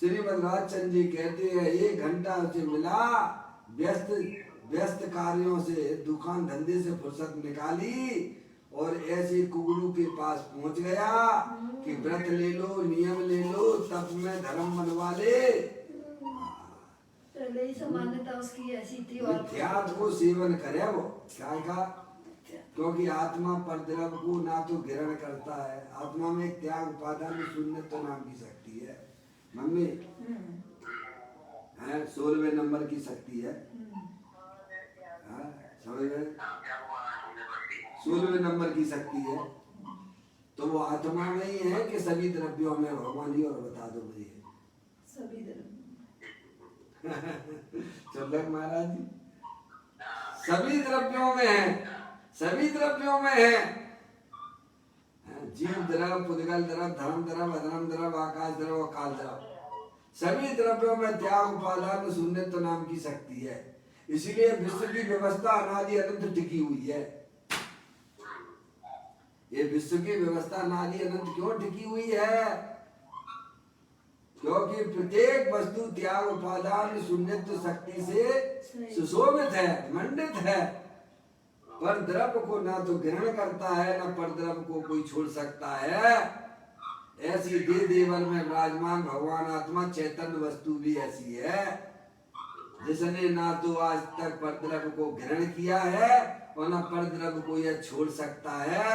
श्रीमद राजचंद्र जी कहते हैं 1 घंटा उसे मिला, व्यस्त कार्यों से, दुकान धंधे से फुर्सत निकाली और ऐसे कुगड़ू के पास पहुंच गया कि व्रत ले लो, नियम ले लो, तब में धर्म बनवा ले। पहले ही मान्यता उसकी ऐसी थी और मिथ्यात्व को सेवन करे वो क्या का, क्योंकि आत्मा परद्रव्य को ना तो ग्रहण करता है। आत्मा में एक त्याग उपादान शून्य तो नाम की शक्ति है मम्मी, है 16वें नंबर की शक्ति है, 16वें नंबर की शक्ति है। तो वो आत्मा में ही है कि सभी द्रव्यों में भगवान ही, और बता दो मुझे सभी द्रव्य चुल्लक महाराज जी, सभी द्रव्यों में है, सभी द्रव्यों में है। जीव द्रव, पुद्गल द्रव, धर्म द्रव, अधर्म द्रव, आकाश द्रव और काल द्रव, सभी द्रव्यों में त्याग उपादान शून्यत्व नाम की शक्ति है। इसीलिए विश्व की व्यवस्था अनादि अनंत टिकी हुई है। ये विश्व की व्यवस्था अनादि अनंत क्यों टिकी हुई है? क्योंकि प्रत्येक वस्तु त्याग उपादान शून्यत्व शक्ति से सुशोभित है, मंडित है। पर द्रव्य को ना तो ग्रहण करता है, ना पर द्रव्य को कोई छोड़ सकता है। ऐसी देवन में विराजमान भगवान आत्मा चैतन्य वस्तु भी ऐसी है, जिसने ना तो आज तक पर द्रव्य को ग्रहण किया है और ना पर द्रव्य को यह छोड़ सकता है।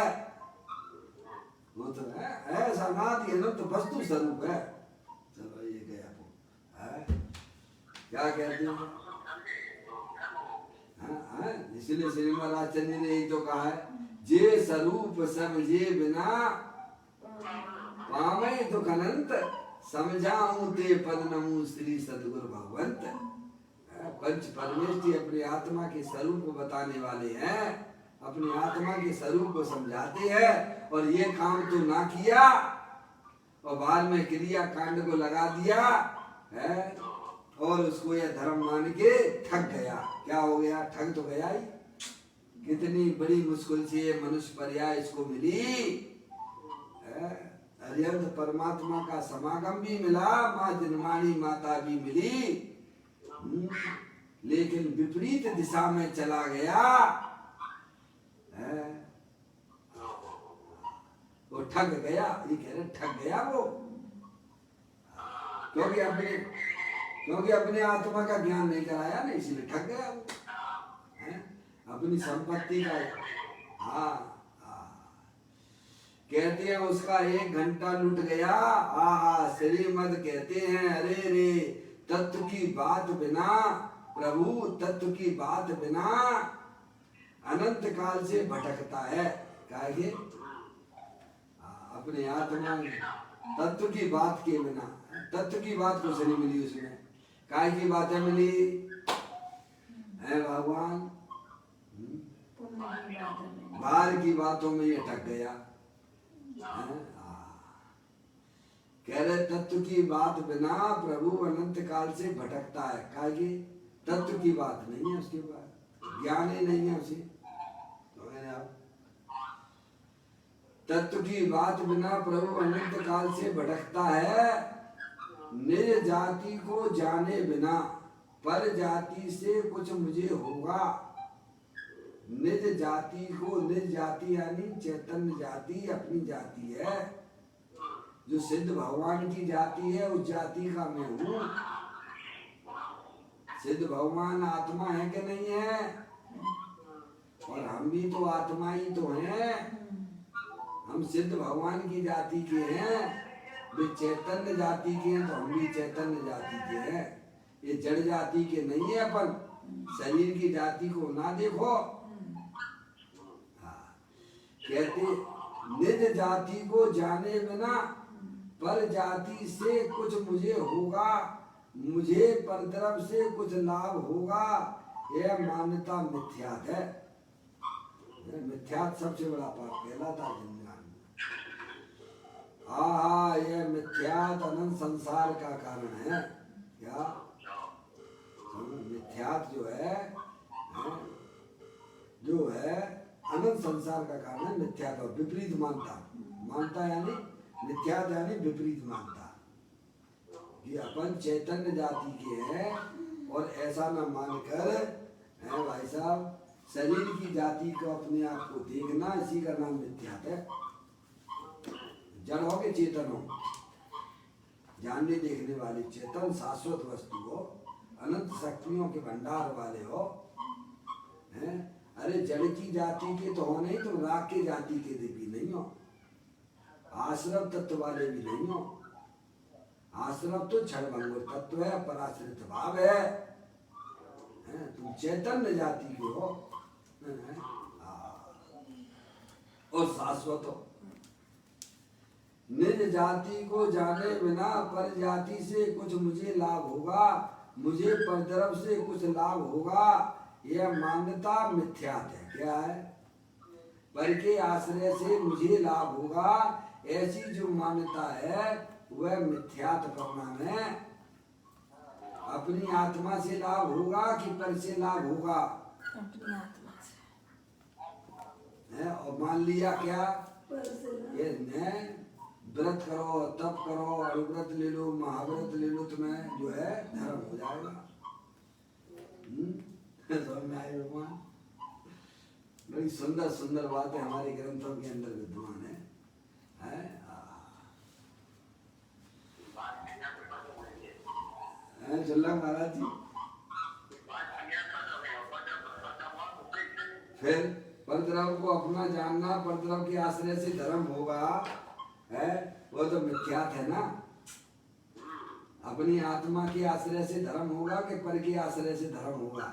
वो तो है ऐसा अनादि अनंत वस्तु स्वरूप है। चलो ये गया क्या कहते हैं? इसलिए श्रीमद राजचंद्र ने यही तो कहा है, जे स्वरूप समझे बिना पावे दुख अनंत, समझाऊं ते पद नमू श्री सदगुरु भगवंत। पंच परमेष्ठी अपने आत्मा के स्वरूप को बताने वाले हैं, अपनी आत्मा के स्वरूप को समझाते हैं। और ये काम तो ना किया और बाद में क्रिया कांड को लगा दिया है और उसको यह धर्म मान के ठग गया। क्या हो गया? ठग तो गया ही। कितनी बड़ी मुश्किल से ये मनुष्य पर्याय इसको मिली, अरिहंत परमात्मा का समागम भी मिला, माँ जन्मानी माता भी मिली, लेकिन विपरीत दिशा में चला गया। वो ठग गया, ये कह रहे ठग गया वो, क्योंकि अपने आत्मा का ज्ञान नहीं कराया ना, इसलिए ठग गया वो, अपनी संपत्ति का। हाँ कहते हैं उसका 1 घंटा लुट गया। श्रीमद कहते हैं, अरे रे तत्व की बात बिना, प्रभु तत्व की बात बिना अनंत काल से भटकता है। कहे अपने आत्मा तत्व की बात के बिना, तत्व की बात कुछ नहीं मिली उसमें। काय की बातें मिली है भगवान, बाहर की बातों में ये ठग गया। कह रहे तत्व की बात बिना प्रभु अनंत काल से भटकता है। काय की तत्व की बात नहीं है उसके पास, ज्ञान ही नहीं है उसे। तो तत्व की बात बिना प्रभु अनंत काल से भटकता है। निज जाति को जाने बिना पर जाति से कुछ मुझे होगा। निज जाति को, निज जाति यानी चैतन्य जाति अपनी जाति है, जो सिद्ध भगवान की जाति है उस जाति का मैं हूँ। सिद्ध भगवान आत्मा है कि नहीं है? और हम भी तो आत्मा ही तो हैं। हम सिद्ध भगवान की जाति के हैं, वे चैतन्य जाति के हैं तो हम भी चैतन्य जाति के हैं। ये जड़ जाति के नहीं है। अपन शरीर की जाति को ना देखो। कहते निज जाति को जाने बिना पर जाति से कुछ मुझे होगा, मुझे पर तरफ से कुछ लाभ होगा, यह मान्यता मिथ्यात है। मिथ्यात सबसे बड़ा पाप कहलाता है जिंदगी में। हाँ, यह मिथ्यात अनंत संसार का कारण है। क्या मिथ्यात जो है अनंत संसार का कारण है। मिथ्यात और विपरीत मानता, मानता यानी मिथ्यात यानी विपरीत मानता कि अपन चैतन्य जाति के हैं और ऐसा न मानकर है भाई साहब शरीर की जाति को अपने आप को देखना, इसी का नाम मिथ्यात है। जड़ हो के चेतन हो, जानने देखने वाले चेतन शाश्वत वस्तु हो, अनंत शक्तियों के भंडार वाले हो। हैं? अरे जड़ की जाति के तो हो नहीं, तुम राग के जाति के भी नहीं हो, आश्रव तत्व वाले भी नहीं हो। आश्रव तो क्षणभंगुर तत्व है, पराश्रित भाव है। तुम चैतन्य जाति के हो और शाश्वत हो। निज जाति को जाने बिना पर जाति से कुछ मुझे लाभ होगा, मुझे पर तरफ से कुछ लाभ होगा, यह मान्यता मिथ्यात है। क्या है? पर के आश्रय से मुझे लाभ होगा, ऐसी जो मान्यता है वह मिथ्यात परिणाम है। अपनी आत्मा से लाभ होगा कि पर से लाभ होगा? अपनी आत्मा से। और मान लिया क्या ये व्रत करो, तप करो, अनुव्रत ले लो, महाव्रत ले लो, तुम्हें जो है धर्म हो जाएगा। समझ में आई भगवान? बड़ी सुंदर सुंदर बातें हमारे ग्रंथों के अंदर विद्यमान है। चल्ला महाराज जी फिर परद्रव को अपना जानना, परद्रव के आश्रय से धर्म होगा, है वो तो मिथ्यात है ना। अपनी आत्मा के आश्रय से धर्म होगा कि पर के आश्रय से धर्म होगा?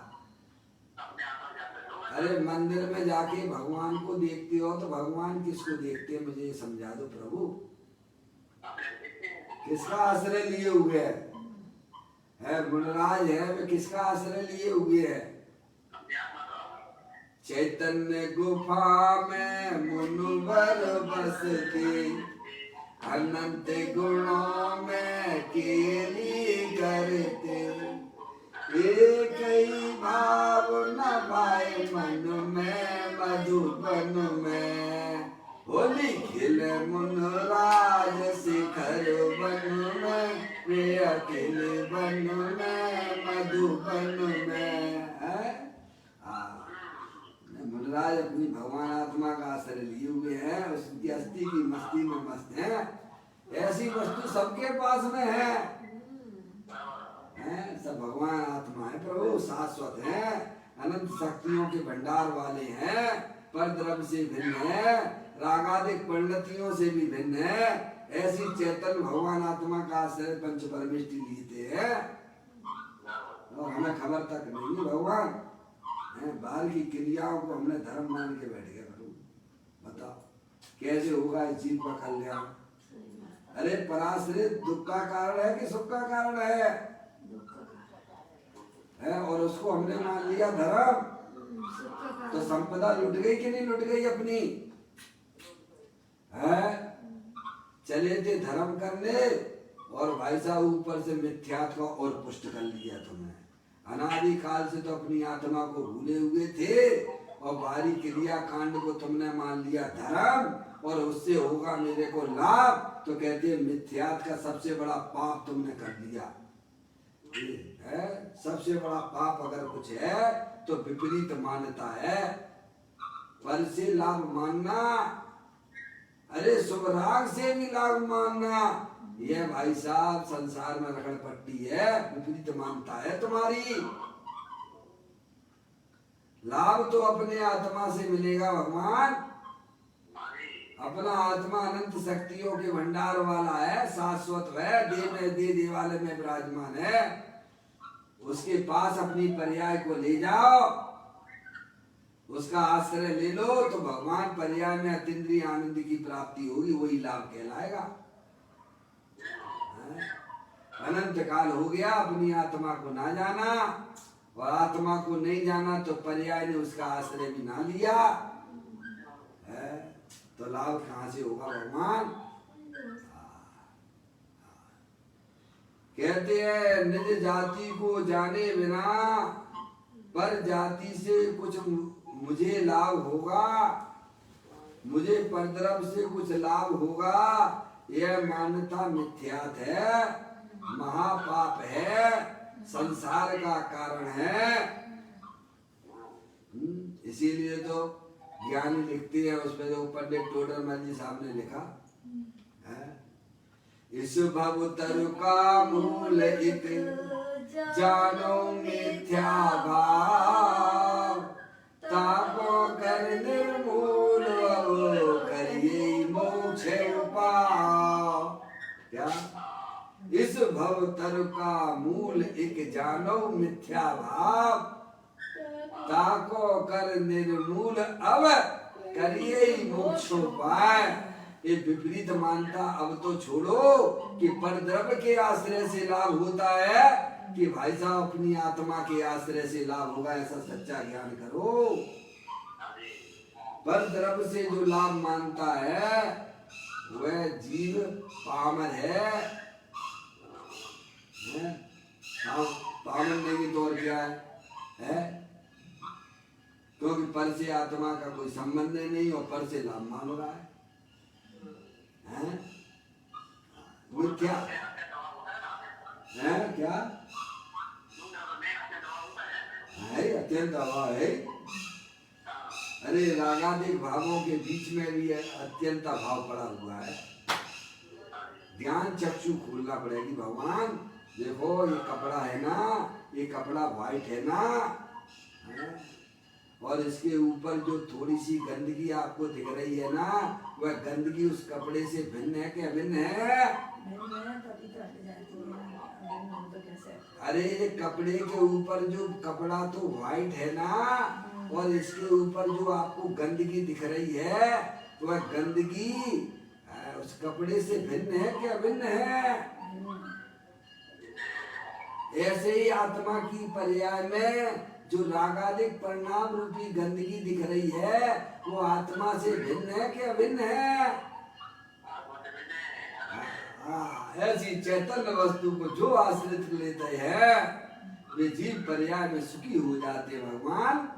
अरे मंदिर में जाके भगवान को देखते हो तो भगवान किसको देखते हैं? मुझे समझा दो प्रभु। किसका आश्रय लिए हुए है? मुनराज है, वे किसका आश्रय लिए हुए है? चैतन्य गुफा में मुनिवर बसते, अनंत गुणों में केली करते, एक ही भाव न पाए मन में मधुबन में, होली खिल मुनराज शिखर बन में, वे अखिल बन में मधुबन में। मुनराज अपनी भगवान आत्मा का आश्रय लिए हुए हैं, उसकी अस्थि की मस्ती में मस्त हैं। ऐसी वस्तु सबके पास में है, सब भगवान आत्मा है प्रभु, शाश्वत है, अनंत शक्तियों के भंडार वाले हैं, पर द्रव्य से भिन्न है, रागादिक परिणतियों से भी भिन्न है। ऐसी चैतन्य भगवान आत्मा का आश्रय पंच परमेष्टि लेते हैं और हमें खबर तक नहीं है। भगवान बाहर की क्रियाओं को हमने धर्म मान के बैठ गए प्रभु। बताओ कैसे होगा इस जीव का कल्याण? अरे पराश्रित दुख का कारण है कि सुख का कारण है? और उसको हमने मान लिया धर्म, तो संपदा लुट गई कि नहीं लुट गई अपनी? चले थे धर्म करने और भाई साहब ऊपर से मिथ्यात को और पुष्ट कर लिया तुमने। अनादि काल से तो अपनी आत्मा को भूले हुए थे और बाहरी क्रिया कांड को तुमने मान लिया धर्म और उससे होगा मेरे को लाभ, तो कहते हैं मिथ्यात का सबसे बड़ा पाप तुमने कर दिया। ये है सबसे बड़ा पाप अगर कुछ है तो विपरीत मान्यता है। पर से लाभ मानना, अरे शुभ राग से भी लाभ मानना, यह भाई साहब संसार में रगड़ पट्टी है, विपरीत मानता है तुम्हारी। लाभ तो अपने आत्मा से मिलेगा भगवान। अपना आत्मा अनंत शक्तियों के भंडार वाला है, शाश्वत है, देह में देह देवालय में विराजमान है। उसके पास अपनी पर्याय को ले जाओ, उसका आश्रय ले लो, तो भगवान पर्याय में अतीन्द्रिय आनंद की प्राप्ति होगी, वही लाभ कहलाएगा। अनंत काल हो गया, अपनी आत्मा को ना जाना, और आत्मा को नहीं जाना तो पर्याय ने उसका आश्रय भी ना लिया है, तो लाभ कहां से होगा भगवान। कहते हैं निज जाति को जाने बिना पर जाति से कुछ मुझे लाभ होगा, मुझे परद्रव्य से कुछ लाभ होगा, यह मान्यता मिथ्यात है, महापाप है, संसार का कारण है। इसीलिए तो ज्ञानी लिखते हैं, उसमें जो पंडित टोडरमल जी साहब ने लिखा है, इस भवतर का मूल एक जानो मिथ्या भाव, ताको कर निर्मूल करिए मोक्ष उपाय। क्या इस भवतर का मूल एक जानो मिथ्या भाव, ताको कर निर्मूल अब करिए मोक्ष उपाय। ये विपरीत मानता अब तो छोड़ो कि परद्रव्य के आश्रय से लाभ होता है कि भाई साहब अपनी आत्मा के आश्रय से लाभ होगा, ऐसा सच्चा ज्ञान करो। परद्रव्य से जो लाभ मानता है वह जीव पामर है। पामर नहीं तो और क्या है? क्योंकि पर से आत्मा का कोई संबंध नहीं और पर से लाभ मान रहा है। मिथ्या है क्या है? अत्यंत अभाव है। अरे रागादिक भावों के बीच में भी अत्यंत अभाव पड़ा हुआ है। ध्यान चक्षु खोलना पड़ेगी। भगवान देखो ये कपड़ा है ना, ये कपड़ा व्हाइट है ना, और इसके ऊपर जो थोड़ी सी गंदगी आपको दिख रही है ना, वह गंदगी उस कपड़े से भिन्न है कि अभिन्न है? अरे ये कपड़े के ऊपर जो कपड़ा तो व्हाइट है ना, और इसके ऊपर जो आपको गंदगी दिख रही है, तो वह गंदगी उस कपड़े से भिन्न है कि अभिन्न है? ऐसे ही आत्मा की पर्याय में जो रागादिक परिणाम रूपी गंदगी दिख रही है, वो आत्मा से भिन्न है कि अभिन्न है? ऐसी चैतन्य वस्तु को जो आश्रित लेते हैं वे जीव पर्याय में सुखी हो जाते। भगवान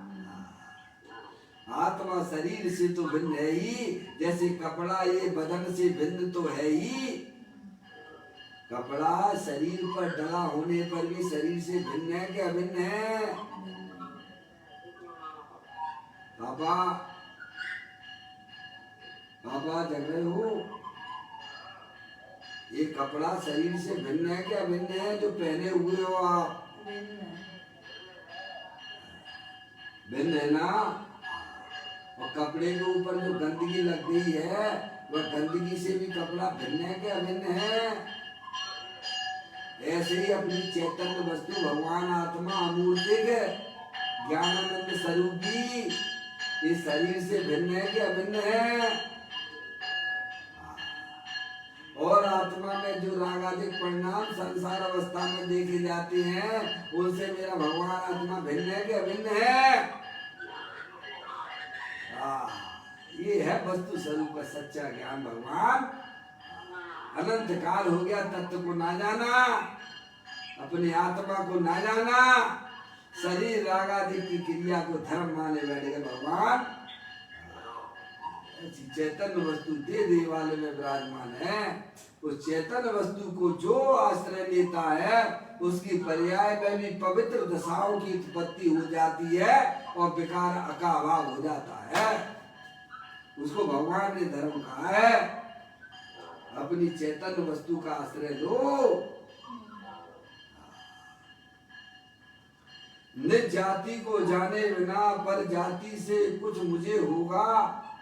आत्मा शरीर से तो भिन्न है ही, जैसे कपड़ा ये बदन से भिन्न तो है ही। कपड़ा शरीर पर डला होने पर भी शरीर से भिन्न है कि अभिन्न है? पापा पापा जग रहे हो? ये कपड़ा शरीर से भिन्न है कि अभिन्न है जो पहने हुए हो आप? भिन्न है ना? और कपड़े के ऊपर जो गंदगी लग गई है, वह गंदगी से भी कपड़ा भिन्न है कि अभिन्न है? ऐसे ही अपनी चैतन्य वस्तु भगवान आत्मा अमूर्तिक ज्ञानानंद स्वरूपी इस शरीर से भिन्न है कि अभिन्न है? और आत्मा में जो रागादिक परिणाम संसार अवस्था में देखे जाते हैं, उनसे मेरा भगवान आत्मा भिन्न है कि अभिन्न है? ये है वस्तु स्वरूप का सच्चा ज्ञान। भगवान अनंत काल हो गया तत्व को ना जाना, अपनी आत्मा को ना जाना, शरीर राग आदि की क्रिया को धर्म माने बैठ गए भगवान। ऐसी चैतन्य वस्तु दे दे वाले में विराजमान है। उस चैतन्य वस्तु को जो आश्रय लेता है उसकी पर्याय में भी पवित्र दशाओं की उत्पत्ति हो जाती है और विकार का अभाव हो जाता है। उसको भगवान ने धर्म कहा है। अपनी चैतन्य वस्तु का आश्रय लो। निज जाति को जाने बिना पर जाति से कुछ मुझे होगा,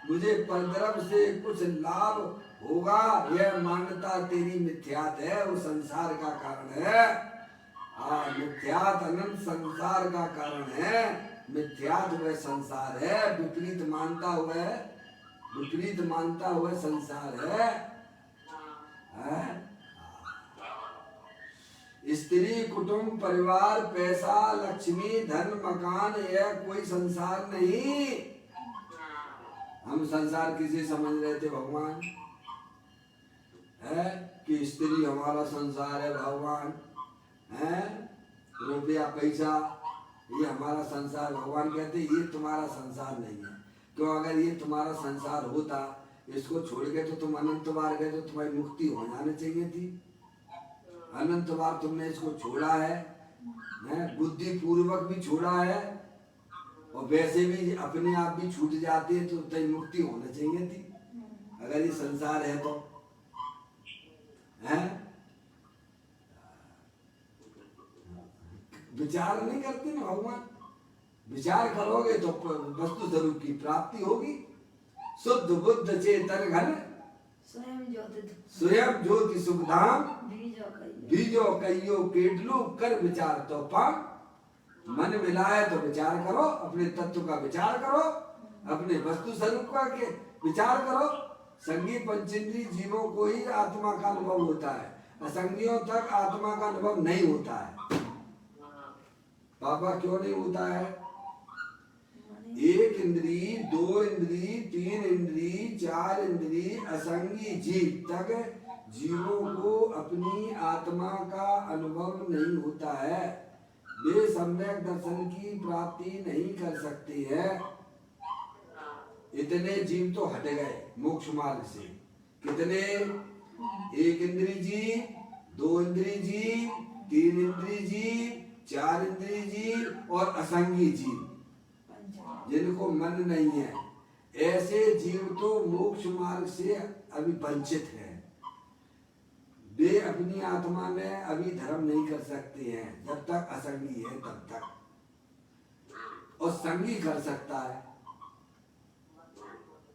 मुझे परद्रव्य से कुछ लाभ होगा, यह मान्यता तेरी मिथ्यात है। वो संसार का कारण है। मिथ्यात अनंत संसार का कारण है। मिथ्यात वह संसार है। विपरीत मानता हुआ संसार है। स्त्री कुटुंब परिवार पैसा लक्ष्मी धन मकान यह कोई संसार नहीं। हम संसार किसे समझ रहे थे भगवान है कि स्त्री हमारा संसार है भगवान है, रुपया पैसा ये हमारा संसार। भगवान कहते ये तुम्हारा संसार नहीं है। क्यों? अगर ये तुम्हारा संसार होता, इसको छोड़ के तो तुम अनंत बार गए तो तुम्हारी मुक्ति हो जानी चाहिए थी। अनंत बार तुमने इसको छोड़ा है, बुद्धि पूर्वक भी छोड़ा है और वैसे भी अपने आप भी छूट जाते तो तेरी मुक्ति होना चाहिए थी। अगर ये संसार है तो विचार नहीं करते ना भगवान। विचार करोगे तो वस्तु स्वरूप की प्राप्ति होगी। शुद्ध बुद्ध चेतन घन स्वयं ज्योति सुखधाम बीजो कईयो केटलू कर विचार तो पाम। मन मिलाए तो विचार करो, अपने तत्व का विचार करो, अपने वस्तु स्वरूप का के विचार करो। संगी पंचेंद्रिय जीवों को ही आत्मा का अनुभव होता है, असंगियों तक आत्मा का अनुभव नहीं होता है। पापा क्यों नहीं होता है? एक इंद्री, दो इंद्री, तीन इंद्री, चार इंद्री असंगी जीव तक जीवों को अपनी आत्मा का अनुभव नहीं होता है। वे सम्यक दर्शन की प्राप्ति नहीं कर सकते हैं। इतने जीव तो हट गए मोक्ष मार्ग से। कितने? एक इंद्री जीव, दो इंद्री जीव, तीन इंद्री जीव, चार इंद्री जीव और असंगी जीव जिनको मन नहीं है। ऐसे जीव तो मोक्ष मार्ग से अभी वंचित हैं। वे अपनी आत्मा में अभी धर्म नहीं कर सकते हैं जब तक असंगी है तब तक। और संगी कर सकता है।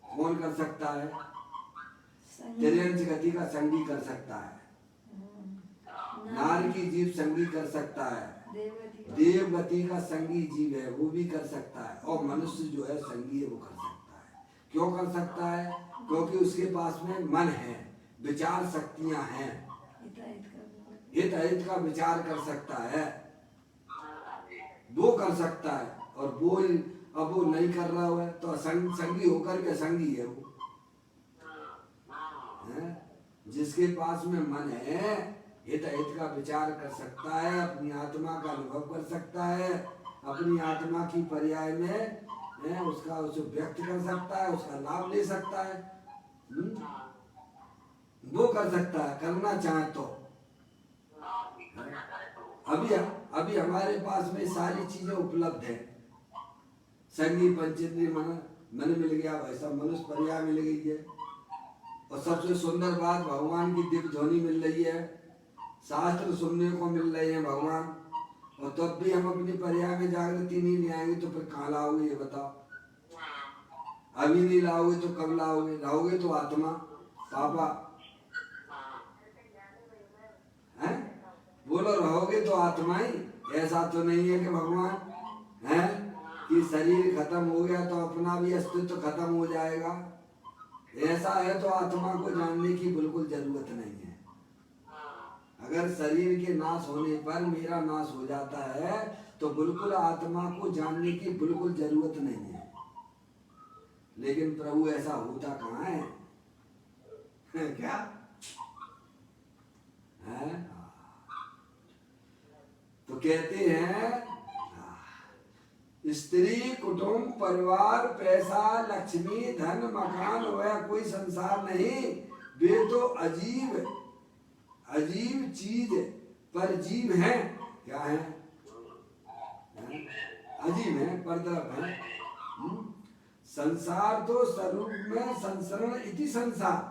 कौन कर सकता है? तिर्यंच गति का संगी कर सकता है। नार की जीव संगी कर सकता है। देव गति का संगी जीव है वो भी कर सकता है। और मनुष्य जो है संगी है वो कर सकता है। क्यों कर सकता है? क्योंकि उसके पास में मन है, विचार शक्तियां हैं, हित अहित का विचार कर सकता है, वो कर सकता है। और वो अब वो नहीं कर रहा है तो संगी होकर के संगी है वो है? जिसके पास में मन है, हित अहित का विचार कर सकता है, अपनी आत्मा का अनुभव कर सकता है, अपनी आत्मा की पर्याय में उसका उसे व्यक्त कर सकता है, उसका लाभ ले सकता है। वो कर सकता है करना चाहे तो। अभी हमारे पास में सारी चीजें उपलब्ध है। संगी पंचेंद्रिय मन मिल गया, वैसा मनुष्य पर्याय मिल गई है। और सबसे सुंदर बात भगवान की दिव्य ध्वनि मिल रही है, शास्त्र सुनने को मिल रहे हैं भगवान। और तब भी हम अपनी पर्याय में जागृति नहीं ले आएंगे तो फिर कहाँ लाओगे ये बताओ? अभी नहीं लाओगे तो कब लाओगे? लाओगे तो आत्मा पापा है, बोलो रहोगे तो आत्मा ही। ऐसा तो नहीं है कि भगवान है कि शरीर खत्म हो गया तो अपना भी अस्तित्व खत्म हो जाएगा। ऐसा है तो आत्मा को जानने की बिल्कुल जरूरत नहीं है। अगर शरीर के नाश होने पर मेरा नाश हो जाता है तो बिल्कुल आत्मा को जानने की बिल्कुल जरूरत नहीं है। लेकिन प्रभु ऐसा होता कहाँ है? क्या है? तो कहते हैं स्त्री, कुटुंब, परिवार, पैसा, लक्ष्मी, धन, मकान वह कोई संसार नहीं। वे तो अजीब अजीब चीज पर जीव है। क्या है? अजीब है, परद्रव है। संसार तो स्वरूप में संसरण इति संसार।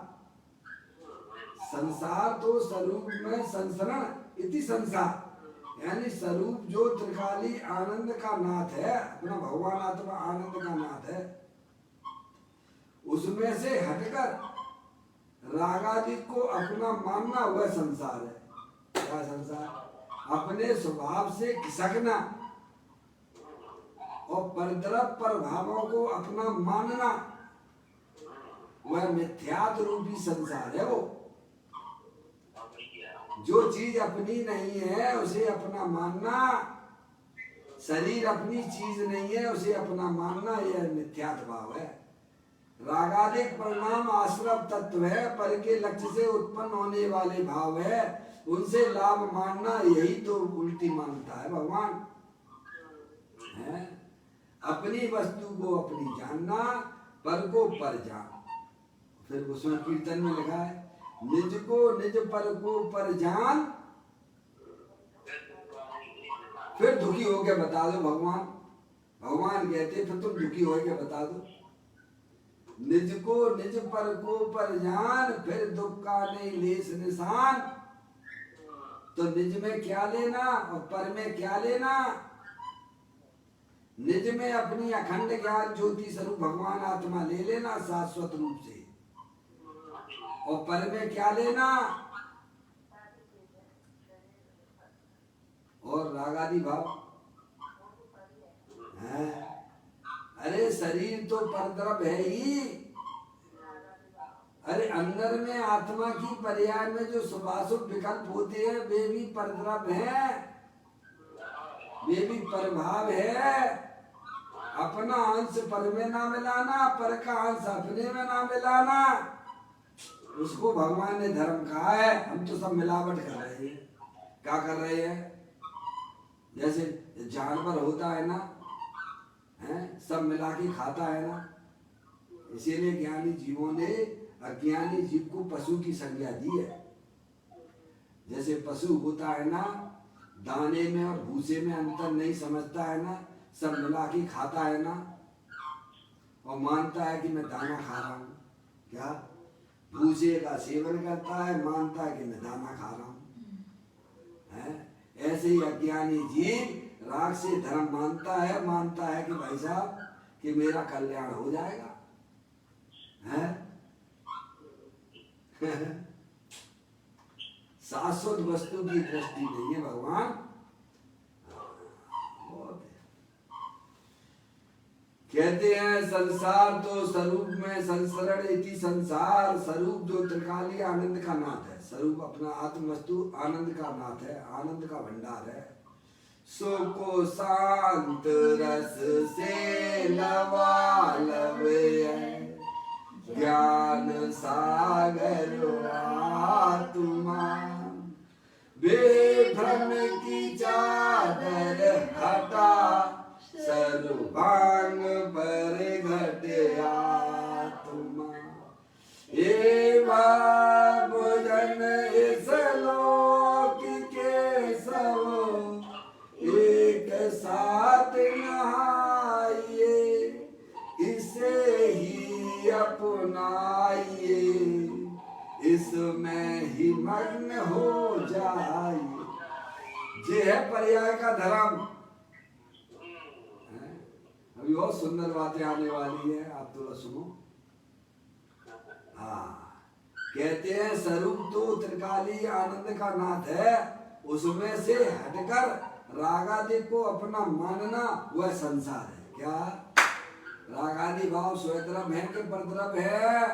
संसार तो स्वरूप में संसरण इति संसार, यानी स्वरूप जो त्रिकाली आनंद का नाथ है, अपना भगवान आत्मा आनंद का नाथ है, उसमें से हटकर रागादि को अपना मानना वह संसार है। क्या संसार? अपने स्वभाव से खिसकना और परद्रव प्रभावों को अपना मानना, वह मिथ्यात्व रूपी संसार है। वो जो चीज अपनी नहीं है उसे अपना मानना, शरीर अपनी चीज नहीं है उसे अपना मानना, यह मिथ्यात्व भाव है। रागादिक परिणाम आश्रव तत्व है, पर के लक्ष्य से उत्पन्न होने वाले भाव है, उनसे लाभ मानना यही तो उल्टी मानता है भगवान है। अपनी वस्तु को अपनी जानना, पर को पर जान। फिर उसमें कीर्तन में लिखा है, निज को निज, पर को पर जान, फिर दुखी होके बता दो। भगवान भगवान कहते फिर तुम दुखी होके बता दो। निज को निज, पर को पर जान, फिर दुख का नहीं लेस निशान। तो निज में क्या लेना और पर में क्या लेना? निज में अपनी अखंड ज्ञान ज्योति स्वरूप भगवान आत्मा ले लेना शाश्वत रूप से, और पर में क्या लेना? और रागादि भाव है। अरे शरीर तो परद्रव है ही। अरे अंदर में आत्मा की पर्याय में जो सुभाषुभ विकल्प होते हैं वे भी परद्रव हैं, वे भी प्रभाव है। अपना अंश पर में ना मिलाना, पर का अंश अपने में ना मिलाना, उसको भगवान ने धर्म कहा है। हम तो सब मिलावट कर रहे हैं। क्या कर रहे हैं? जैसे जानवर होता है ना, है सब मिला के खाता है ना, इसीलिए ज्ञानी जीवों ने अज्ञानी जीव को पशु की संज्ञा दी है। जैसे पशु होता है ना, दाने में और भूसे में अंतर नहीं समझता है ना, सब मिला के खाता है ना, और मानता है कि मैं दाना खा रहा हूँ। क्या? भूसे का सेवन करता है, मानता है कि मैं दाना खा रहा हूँ। है ऐसे ही अज्ञानी जीव राग से धर्म मानता है कि भाई साहब कि मेरा कल्याण हो जाएगा। है शाश्वत वस्तु की दृष्टि नहीं है भगवान। कहते हैं संसार तो स्वरूप में संसरण इति संसार। स्वरूप जो त्रिकाली आनंद का नाथ है, स्वरूप अपना आत्म वस्तु आनंद का नाथ है, आनंद का भंडार है। सो को शांत रस से लवालवे, ज्ञान सागर आत्मा, बेभ्रम की चादर हटा, सर्वांग पर घटे आत्मा। एवं भोजन इस लोक के सब, एक साथ नहाइए, इसे ही अपनाइए, इसमें ही मग्न हो जाइए। ये है पर्याय का धर्म। अभी बहुत सुंदर बातें आने वाली है, आप थोड़ा सुनो। हाँ, कहते हैं स्वरूप तो त्रिकाली आनंद का नाथ है, उसमें से हटकर रागादि को अपना मानना वह संसार है। क्या? रागादि भाव स्वद्रव है कि परद्रव है?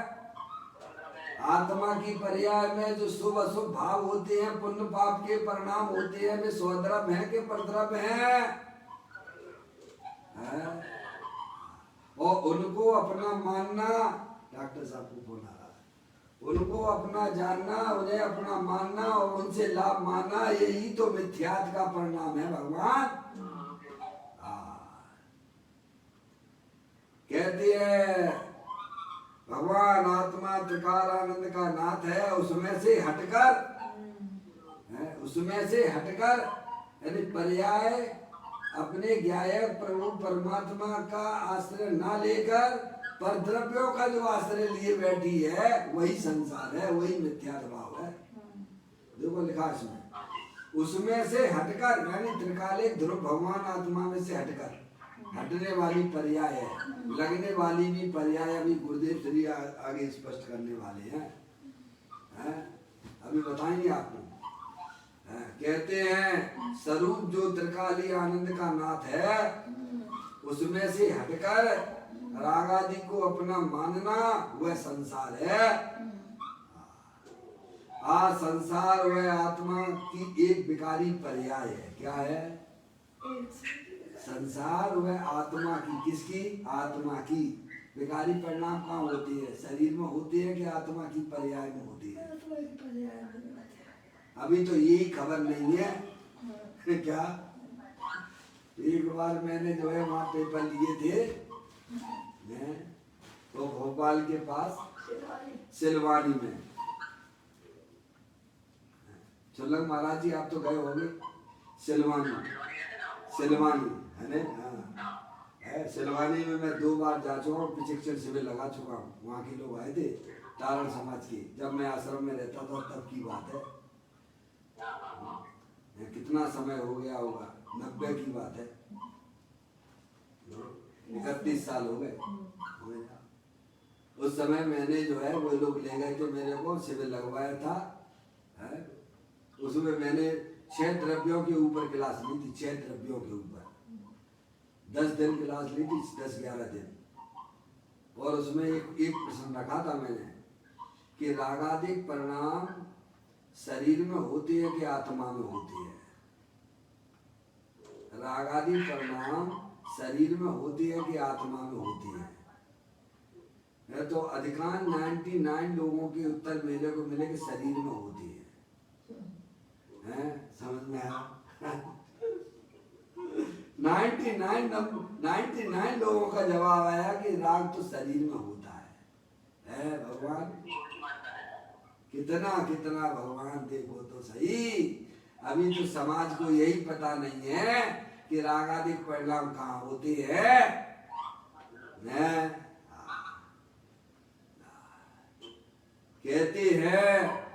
आत्मा की पर्याय में जो शुभ अशुभ भाव होते हैं, पुण्य पाप के परिणाम होते हैं, वे स्वद्रव है कि परद्रव है? और उनको अपना मानना, डॉक्टर साहब को फोन आ रहा है, उनको अपना जानना, उन्हें अपना मानना और उनसे लाभ मानना, यही तो मिथ्यात्व का परिणाम है भगवान। कहती है भगवान आत्मा त्रिकाल आनंद का नाथ है, उसमें से हटकर है, उसमें से हटकर यानी पर्याय अपने ज्ञायक प्रभु परमात्मा का आश्रय ना लेकर पर द्रव्यों का जो आश्रय लिए बैठी है वही संसार है, वही मिथ्या भाव है। देखो लिखा इसमें, उसमें से हटकर यानी त्रिकालिक ध्रुव भगवान आत्मा में से हटकर, हटने वाली पर्याय है, लगने वाली भी पर्याय अभी गुरुदेव श्री आगे स्पष्ट करने वाले हैं, अभी बताएंगे आपको। कहते हैं स्वरूप जो त्रिकाली आनंद का नाथ है उसमें से हटकर रागादि को अपना मानना वह संसार है। संसार वह आत्मा की एक विकारी पर्याय है। क्या है? संसार वह आत्मा की, किसकी? आत्मा की विकारी परिणाम कहाँ होती है? शरीर में होती है कि आत्मा की पर्याय में होती है? अभी तो यही खबर नहीं है क्या? एक बार मैंने जो है वहाँ पेपर लिए थे तो भोपाल के पास सिलवानी में, चुल्लक महाराज जी आप तो गए होंगे सिलवानी है ना? है सिलवानी में मैं 2 बार जा चुका हूँ, प्रशिक्षण शिविर लगा चुका हूँ। वहाँ के लोग आए थे तारण समाज के, जब मैं आश्रम में रहता था तब की बात है। कितना समय हो गया होगा, 90 की बात है, 31 साल हो गए। उस समय मैंने जो है वो लोग ले गए थे मेरे को, शिविर लगवाया था है? उसमें मैंने 6 द्रव्यों के ऊपर क्लास ली थी, 6 द्रव्यों के ऊपर 10 दिन क्लास ली थी, 10-11 दिन। और उसमें एक प्रश्न रखा था मैंने कि रागादिक परिणाम शरीर में होती है कि आत्मा में होती है? रागादि परिणाम शरीर में होती है कि आत्मा में होती है? तो अधिकांश 99 लोगों के उत्तर मेरे को मिले कि शरीर में होती है। समझ में आया? 99 लोगों का जवाब आया कि राग तो शरीर में होता है। भगवान कितना भगवान देखो तो सही। अभी तो समाज को यही पता नहीं है कि रागादिक परिणाम कहाँ होते हैं। कहते हैं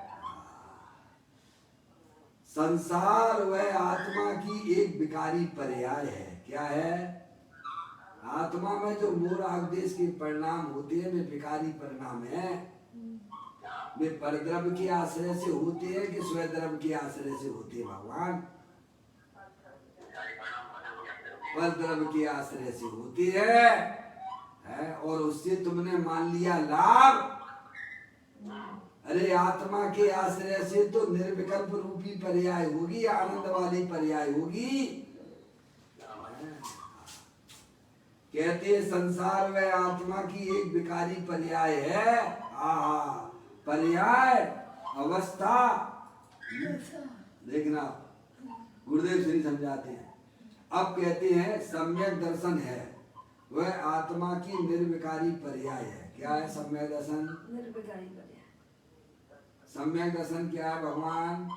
संसार वह आत्मा की एक विकारी पर्याय है। क्या है? आत्मा में जो मूल आदेश के परिणाम होते हैं वे विकारी परिणाम है। वे परद्रव्य के आश्रय से होते हैं कि स्वद्रव्य के आश्रय से होते हैं? भगवान परद्रव्य के आश्रय से होती है और उससे तुमने मान लिया लाभ। अरे आत्मा के आश्रय से तो निर्विकल्प रूपी पर्याय होगी, आनंद वाली पर्याय होगी। कहते संसार व आत्मा की एक विकारी पर्याय है। पर्याय अवस्था देखना गुरुदेव श्री समझाते हैं। अब कहते हैं सम्यक दर्शन है वह आत्मा की निर्विकारी पर्याय है। क्या है सम्यक दर्शन? निर्विकारी पर्याय। सम्यक दर्शन क्या है भगवान?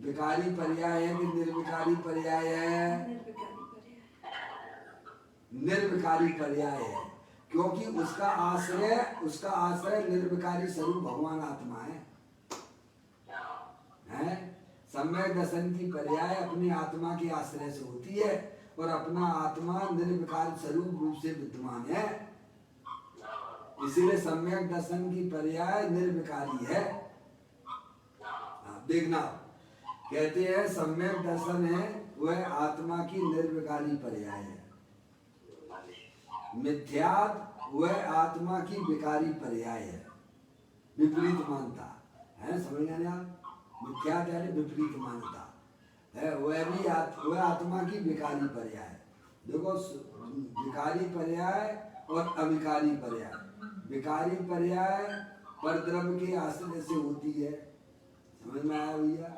विकारी पर्याय है कि निर्विकारी पर्याय है? निर्विकारी पर्याय है, क्योंकि उसका आश्रय निर्विकारी स्वरूप भगवान आत्मा है। सम्यक दर्शन की पर्याय अपनी आत्मा के आश्रय से होती है और अपना आत्मा निर्विकार स्वरूप रूप से विद्यमान है। इसीलिए सम्यक दर्शन की पर्याय निर्विकारी है। देखना कहते हैं सम्यक दर्शन है वह आत्मा की निर्विकारी पर्याय है। मिथ्यात्व वह आत्मा की विकारी पर्याय है, विपरीत मानता है। समझ गए आप? मिथ्यात्व यानी विपरीत मानता है, वह आत्मा की विकारी पर्याय। देखो विकारी पर्याय और अविकारी पर्याय। विकारी पर्याय परद्रव्य के आश्रय से होती है, समझ में आया भैया?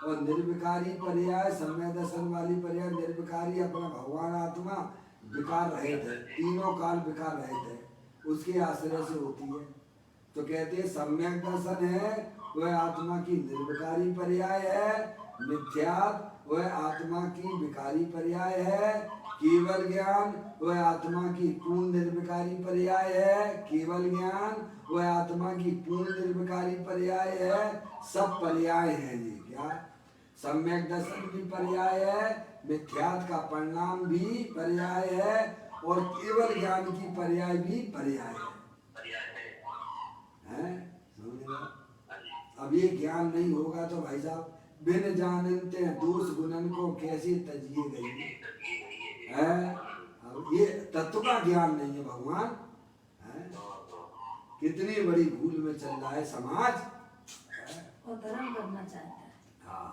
और निर्विकारी पर्याय सम्यक दर्शन वाली पर्याय निर्विकारी अपना भगवान आत्मा विकार रहित है, तीनों काल विकार रहित है, उसके आश्रय से होती है। तो कहते हैं सम्यक दर्शन है वह आत्मा की निर्विकारी पर्याय है, मिथ्यात वह आत्मा की विकारी पर्याय है, केवल ज्ञान वह आत्मा की पूर्ण निर्विकारी पर्याय है, केवल ज्ञान वह आत्मा की पूर्ण निर्विकारी पर्याय है। सब पर्याय है ये। क्या सम्यक दर्शन भी पर्याय है, मिथ्यात का परिणाम भी पर्याय है, और केवल ज्ञान की पर्याय भी पर्याय है। समझ रहे? अब ये ज्ञान नहीं होगा तो भाई साहब बिन जानते दोष गुणन को कैसे तजिए गई है। अब ये तत्व का ज्ञान नहीं है भगवान है? कितनी बड़ी भूल में चल रहा है समाज और धर्म करना चाहता है। हाँ,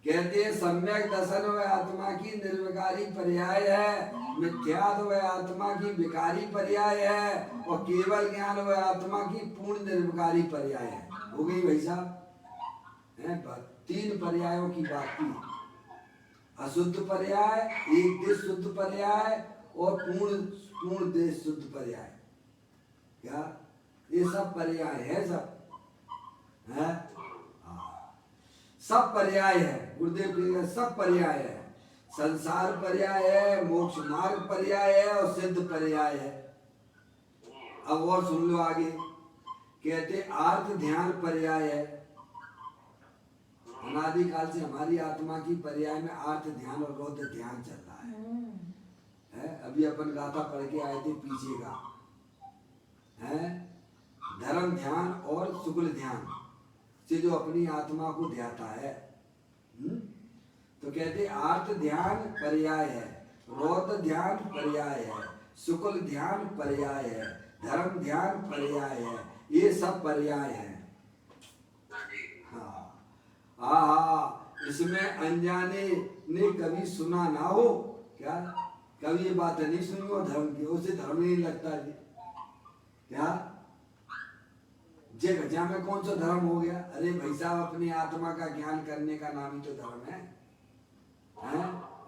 कहते हैं सम्यक दर्शन वह आत्मा की निर्विकारी पर्याय है, मिथ्यात्व वह आत्मा की विकारी पर्याय है, और केवल ज्ञान वह आत्मा की पूर्ण निर्विकारी पर्याय है। हो गई भाई साहब? तीन पर्यायों की बात की, अशुद्ध पर्याय, एक देश शुद्ध पर्याय, और पूर्ण देश शुद्ध पर्याय। क्या ये सब पर्याय है? सब है, सब पर्याय है। गुरुदेव के सब पर्याय है, संसार पर्याय है, मोक्ष मार्ग पर्याय है, और सिद्ध पर्याय है। अब और सुन लो आगे, कहते आर्थ ध्यान पर्याय है। अनादिकाल से हमारी आत्मा की पर्याय में आर्थ ध्यान और रौद्र ध्यान चल रहा है। अभी अपन गाथा पढ़ के आए थे पीछे का है, धर्म ध्यान और शुक्ल ध्यान से जो अपनी आत्मा को ध्याता है। तो कहते आर्थ ध्यान पर्याय है, रौद्र ध्यान पर्याय है, शुक्ल ध्यान पर्याय है, धर्म ध्यान पर्याय है। ये सब पर्याय है। हाँ, इसमें अनजाने ने कभी सुना ना हो। क्या कभी ये बात नहीं सुनी हो धर्म की, उसे धर्म नहीं लगता जी। क्या जे गजा में कौन सा धर्म हो गया? अरे भाई साहब, अपनी आत्मा का ज्ञान करने का नाम ही तो धर्म है।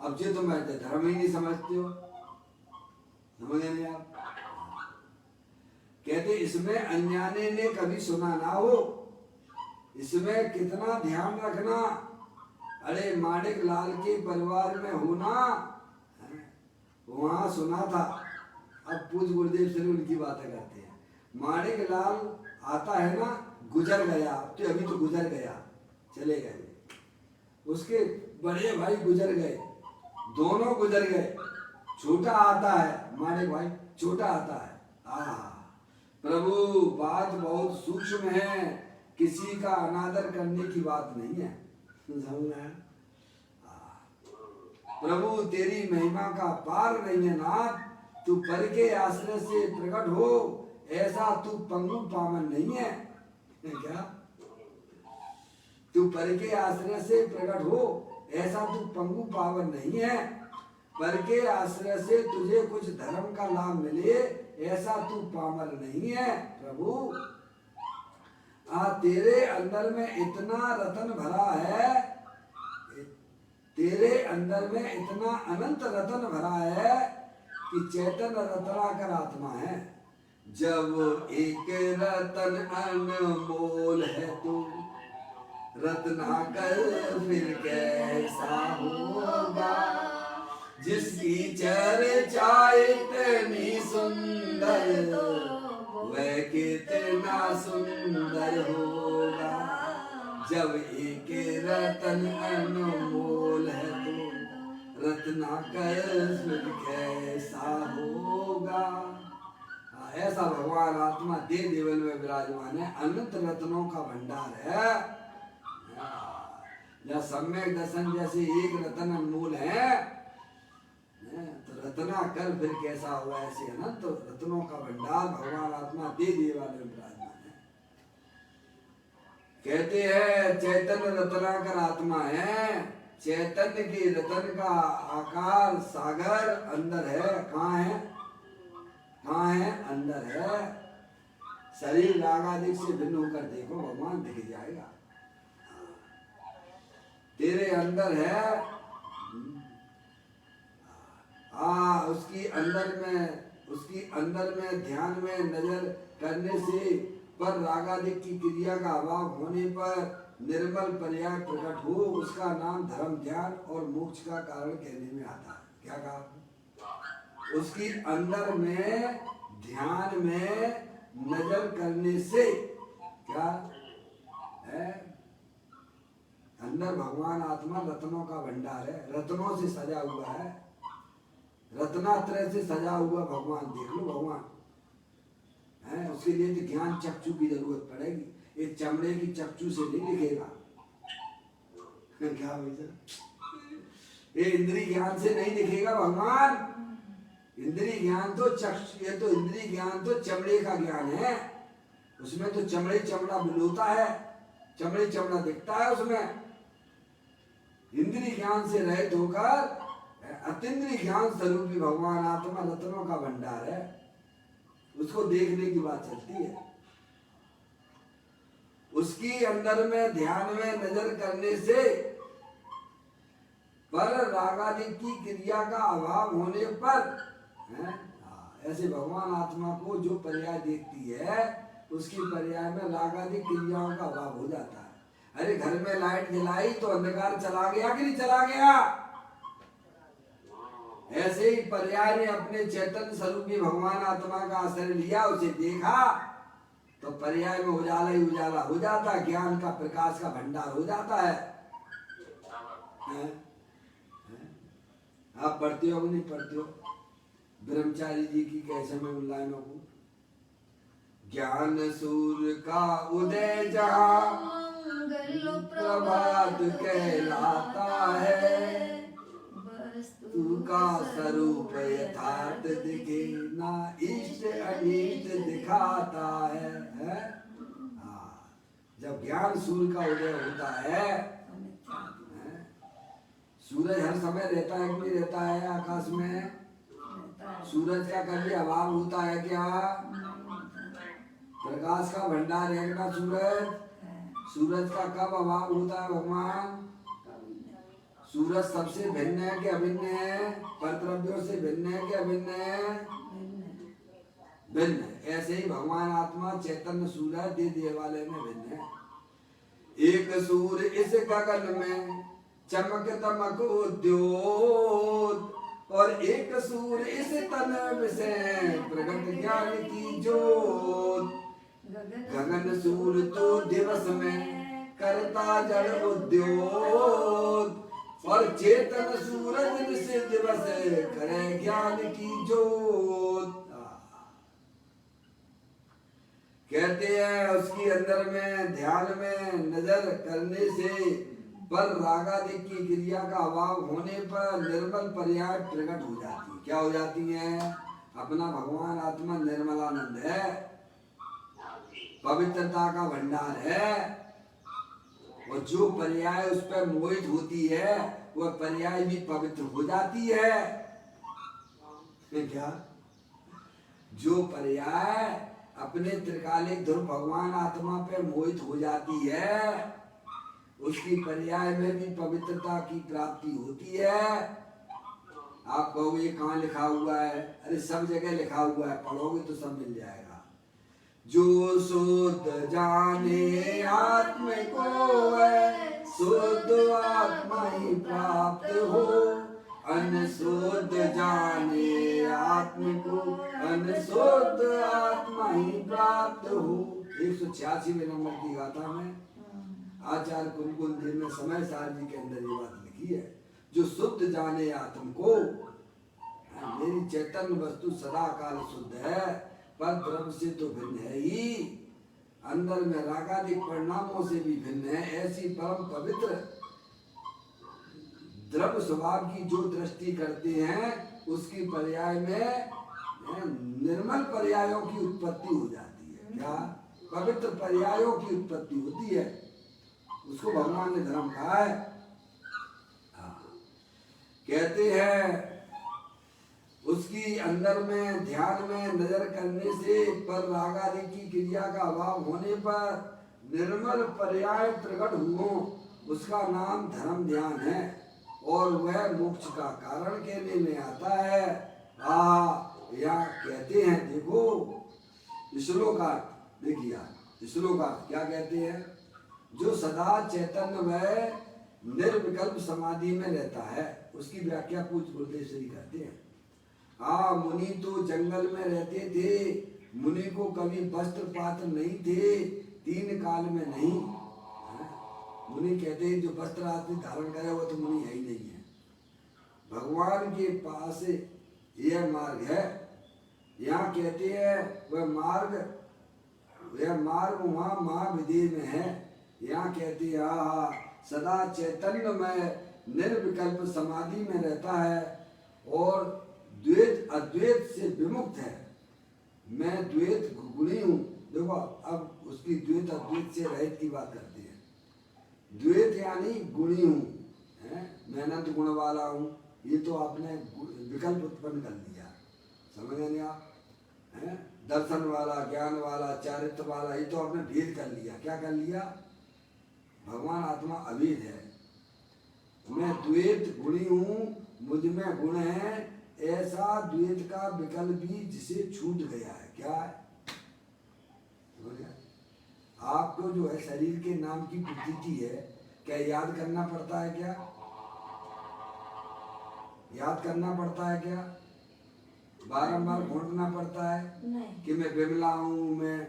अब जे तुम धर्म ही नहीं समझते हो, समझे नहीं आप? कहते इसमें अनजाने ने कभी सुना ना हो, इसमें कितना ध्यान रखना। अरे माणिक लाल के परिवार में होना, वहां सुना था। अब पूज्य गुरुदेव से उनकी बातें करते हैं। माणिक लाल आता है ना, गुजर गया, तो अभी तो गुजर गया, चले गए। उसके बड़े भाई गुजर गए, दोनों गुजर गए। छोटा आता है, माणिक भाई छोटा आता है। प्रभु बात बहुत सूक्ष्म है, किसी का अनादर करने की बात नहीं है। प्रभु तेरी महिमा का पार नहीं है नाथ, तू पर के आश्रय से प्रकट हो, ऐसा तू पंगु पावन नहीं है। क्या तू पर के आश्रय से प्रकट हो, ऐसा तू पंगु पावन नहीं है। पर के आश्रय से तुझे कुछ धर्म का लाभ मिले, ऐसा तू पामर नहीं है। प्रभु तेरे अंदर में इतना रतन भरा है, तेरे अंदर में इतना अनंत रतन भरा है कि चैतन्य रत्नाकर आत्मा है। जब एक रतन अनमोल है तो रत्नाकर फिर कैसा होगा, जिसकी चर्चा इतनी सुंदर वह कितना सुंदर होगा। जब एक रतन अनमोल है तो रत्नाकर फिर कैसा होगा। ऐसा भगवान आत्मा देव देवल में विराजमान है, अनंत रत्नों का भंडार है। जब सम्यक दर्शन जैसे एक रतन अनमोल है, तो रत्ना कर फिर कैसा हुआ। ऐसे अनंत रत्नों का भंडार भगवान आत्मा देव देवल में विराजमान है। कहते हैं चैतन्य रत्नाकर आत्मा है। चैतन्य की रतन का आकार सागर अंदर है। कहाँ है? कहाँ है? अंदर है। शरीर रागादिक से भिन्न होकर देखो, भगवान दिख जाएगा। तेरे अंदर है। उसकी अंदर में ध्यान में नजर करने से पर रागादिक की क्रिया का अभाव होने पर निर्मल पर्याय प्रकट हो, उसका नाम धर्म ध्यान और मोक्ष का कारण कहने में आता है। क्या कहा आपने? उसकी अंदर में ध्यान में नजर करने से क्या है? अंदर भगवान आत्मा रत्नों का भंडार है, रत्नों से सजा हुआ है, रत्नात्रय से सजा हुआ भगवान। देख लो भगवान है, उसके लिए तो ज्ञान चक्षु की जरूरत पड़ेगी। ये चमड़े की चक्षु से नहीं दिखेगा। क्या भाई साहब, ये इंद्रिय ज्ञान से नहीं दिखेगा भगवान। इंद्रिय ज्ञान तो चक्षु, ये तो इंद्रिय ज्ञान तो चमड़े का ज्ञान है, उसमें तो चमड़े चमड़ा बिलोता है, चमड़े चमड़ा दिखता है उसमें। इंद्रिय ज्ञान से रहित होकर अतीन्द्रिय ज्ञान स्वरूपी भगवान आत्मा रत्नों का भंडार है, उसको देखने की बात चलती है। उसकी अंदर में ध्यान में नजर करने से पर रागादि की क्रिया का अभाव होने पर ऐसे भगवान आत्मा को जो पर्याय देखती है, उसकी पर्याय में रागादि क्रियाओं का अभाव हो जाता है। अरे घर में लाइट जलाई तो अंधकार चला गया कि नहीं चला गया? ऐसे ही पर्याय ने अपने चैतन्य स्वरूपी भगवान आत्मा का आश्रय लिया, उसे देखा तो पर्याय में उजाला ही उजाला हो जाता है, ज्ञान का प्रकाश का भंडार हो जाता है। आप पढ़ते हो नहीं पढ़ते हो ब्रह्मचारी जी की कैसे में उन लाइनों को? ज्ञान सूर्य का उदय जहाँ प्रभात कहलाता है, तू का स्वरूप यथार्थ दिखे ना इष्ट अनिष्ट दिखाता है? जब ज्ञान सूर्य का उदय होता है, सूरज हर समय रहता है कि नहीं रहता है आकाश में? सूरज का कभी अभाव होता है क्या? प्रकाश का भंडार है ना सूरज? सूरज का कब अभाव होता है भगवान? सूरज सबसे भिन्न है कि अभिन्न है? परद्रव्यों से भिन्न है कि अभिन्न है? भिन्न है। ऐसे ही भगवान आत्मा चैतन्य सूरज दे देवालय में भिन्न है। एक सूर्य इस गगन में चमक दमक उद्योत, और एक सूर्य इस तन से प्रगट ज्ञान की जोत। गगन सूर्य तो दिवस में करता जड़ उद्योत, और चेतन सूरज से दिवस करे ज्ञान की जोत। कहते हैं उसकी अंदर में ध्यान में नजर करने से पर रागादि की क्रिया का अभाव होने पर निर्मल पर्याय प्रकट हो जाती है। क्या हो जाती है? अपना भगवान आत्मा निर्मलानंद है, पवित्रता का भंडार है, और जो पर्याय उस पर मोहित होती है वह पर्याय भी पवित्र हो जाती है। क्या? जो पर्याय अपने त्रिकालिक ध्रुव भगवान आत्मा पे मोहित हो जाती है, उसकी पर्याय में भी पवित्रता की प्राप्ति होती है। आप कहोगे ये कहाँ लिखा हुआ है? अरे सब जगह लिखा हुआ है, पढ़ोगे तो सब मिल जाएगा। जो शुद्ध जाने आत्म को है, शुद्ध आत्मा ही प्राप्त हो। अनशुद्ध जाने आत्म को, अनशुद्ध आत्मा ही प्राप्त हो। 186वें नंबर की गाथा में आचार्य कुमकुंद देव ने समय सार जी के अंदर ये बात लिखी है। जो शुद्ध जाने आत्म को, मेरी चैतन्य वस्तु सदा काल शुद्ध है, पर द्रव्य से तो भिन्न है ही, अंदर में रागादिक परिणामों से भी भिन्न है। ऐसी परम पवित्र द्रव्य स्वभाव की जो दृष्टि करते हैं, उसकी पर्याय में निर्मल पर्यायों की उत्पत्ति हो जाती है। क्या? पवित्र पर्यायों की उत्पत्ति होती है, उसको भगवान ने धर्म कहा है। कहते हैं उसकी अंदर में ध्यान में नजर करने से पर रागादि की क्रिया का अभाव होने पर निर्मल पर्याय प्रकट हुओ, उसका नाम धर्म ध्यान है। और वह मोक्ष का कारण कहने में आता है। यहाँ कहते हैं, देखो श्लोकार्थ देखिए, श्लोकार्थ क्या कहते हैं, जो सदा चैतन्य वह निर्विकल्प समाधि में रहता है, उसकी व्याख्या पूज्य गुरुदेव श्री करते हैं। मुनि तो जंगल में रहते थे, मुनि को कभी वस्त्र पात्र नहीं थे, 3 काल में नहीं। मुनि कहते हैं जो वस्त्र आदि धारण करे वो तो मुनि है ही नहीं है। भगवान के पास यह मार्ग है। यहाँ कहते हैं वह मार्ग वहाँ महाविधि में है। यहाँ कहते हैं सदा चैतन्य में निर्विकल्प समाधि में रहता है और द्वैत अद्वैत से विमुक्त है। मैं द्वैत गुणी हूँ। देखो अब उसकी द्वैत अद्वैत से रहित की बात करते हैं। द्वैत यानी गुणी हूँ, मैं अनंत गुण वाला हूँ, ये तो आपने विकल्प उत्पन्न कर दिया, समझ नहीं आप? दर्शन वाला, ज्ञान वाला, चारित्र वाला, ये तो आपने भेद कर लिया। क्या कर लिया? भगवान आत्मा अभेद है। मैं द्वैत गुणी हूँ, मुझ में गुण है, ऐसा द्वैत का विकल्प भी जिसे छूट गया है। क्या है? आपको जो है शरीर के नाम की प्रतीति है, क्या याद करना पड़ता है? क्या याद करना पड़ता है? क्या बारंबार घोटना पड़ता है? नहीं। कि मैं बिमला हूँ, मैं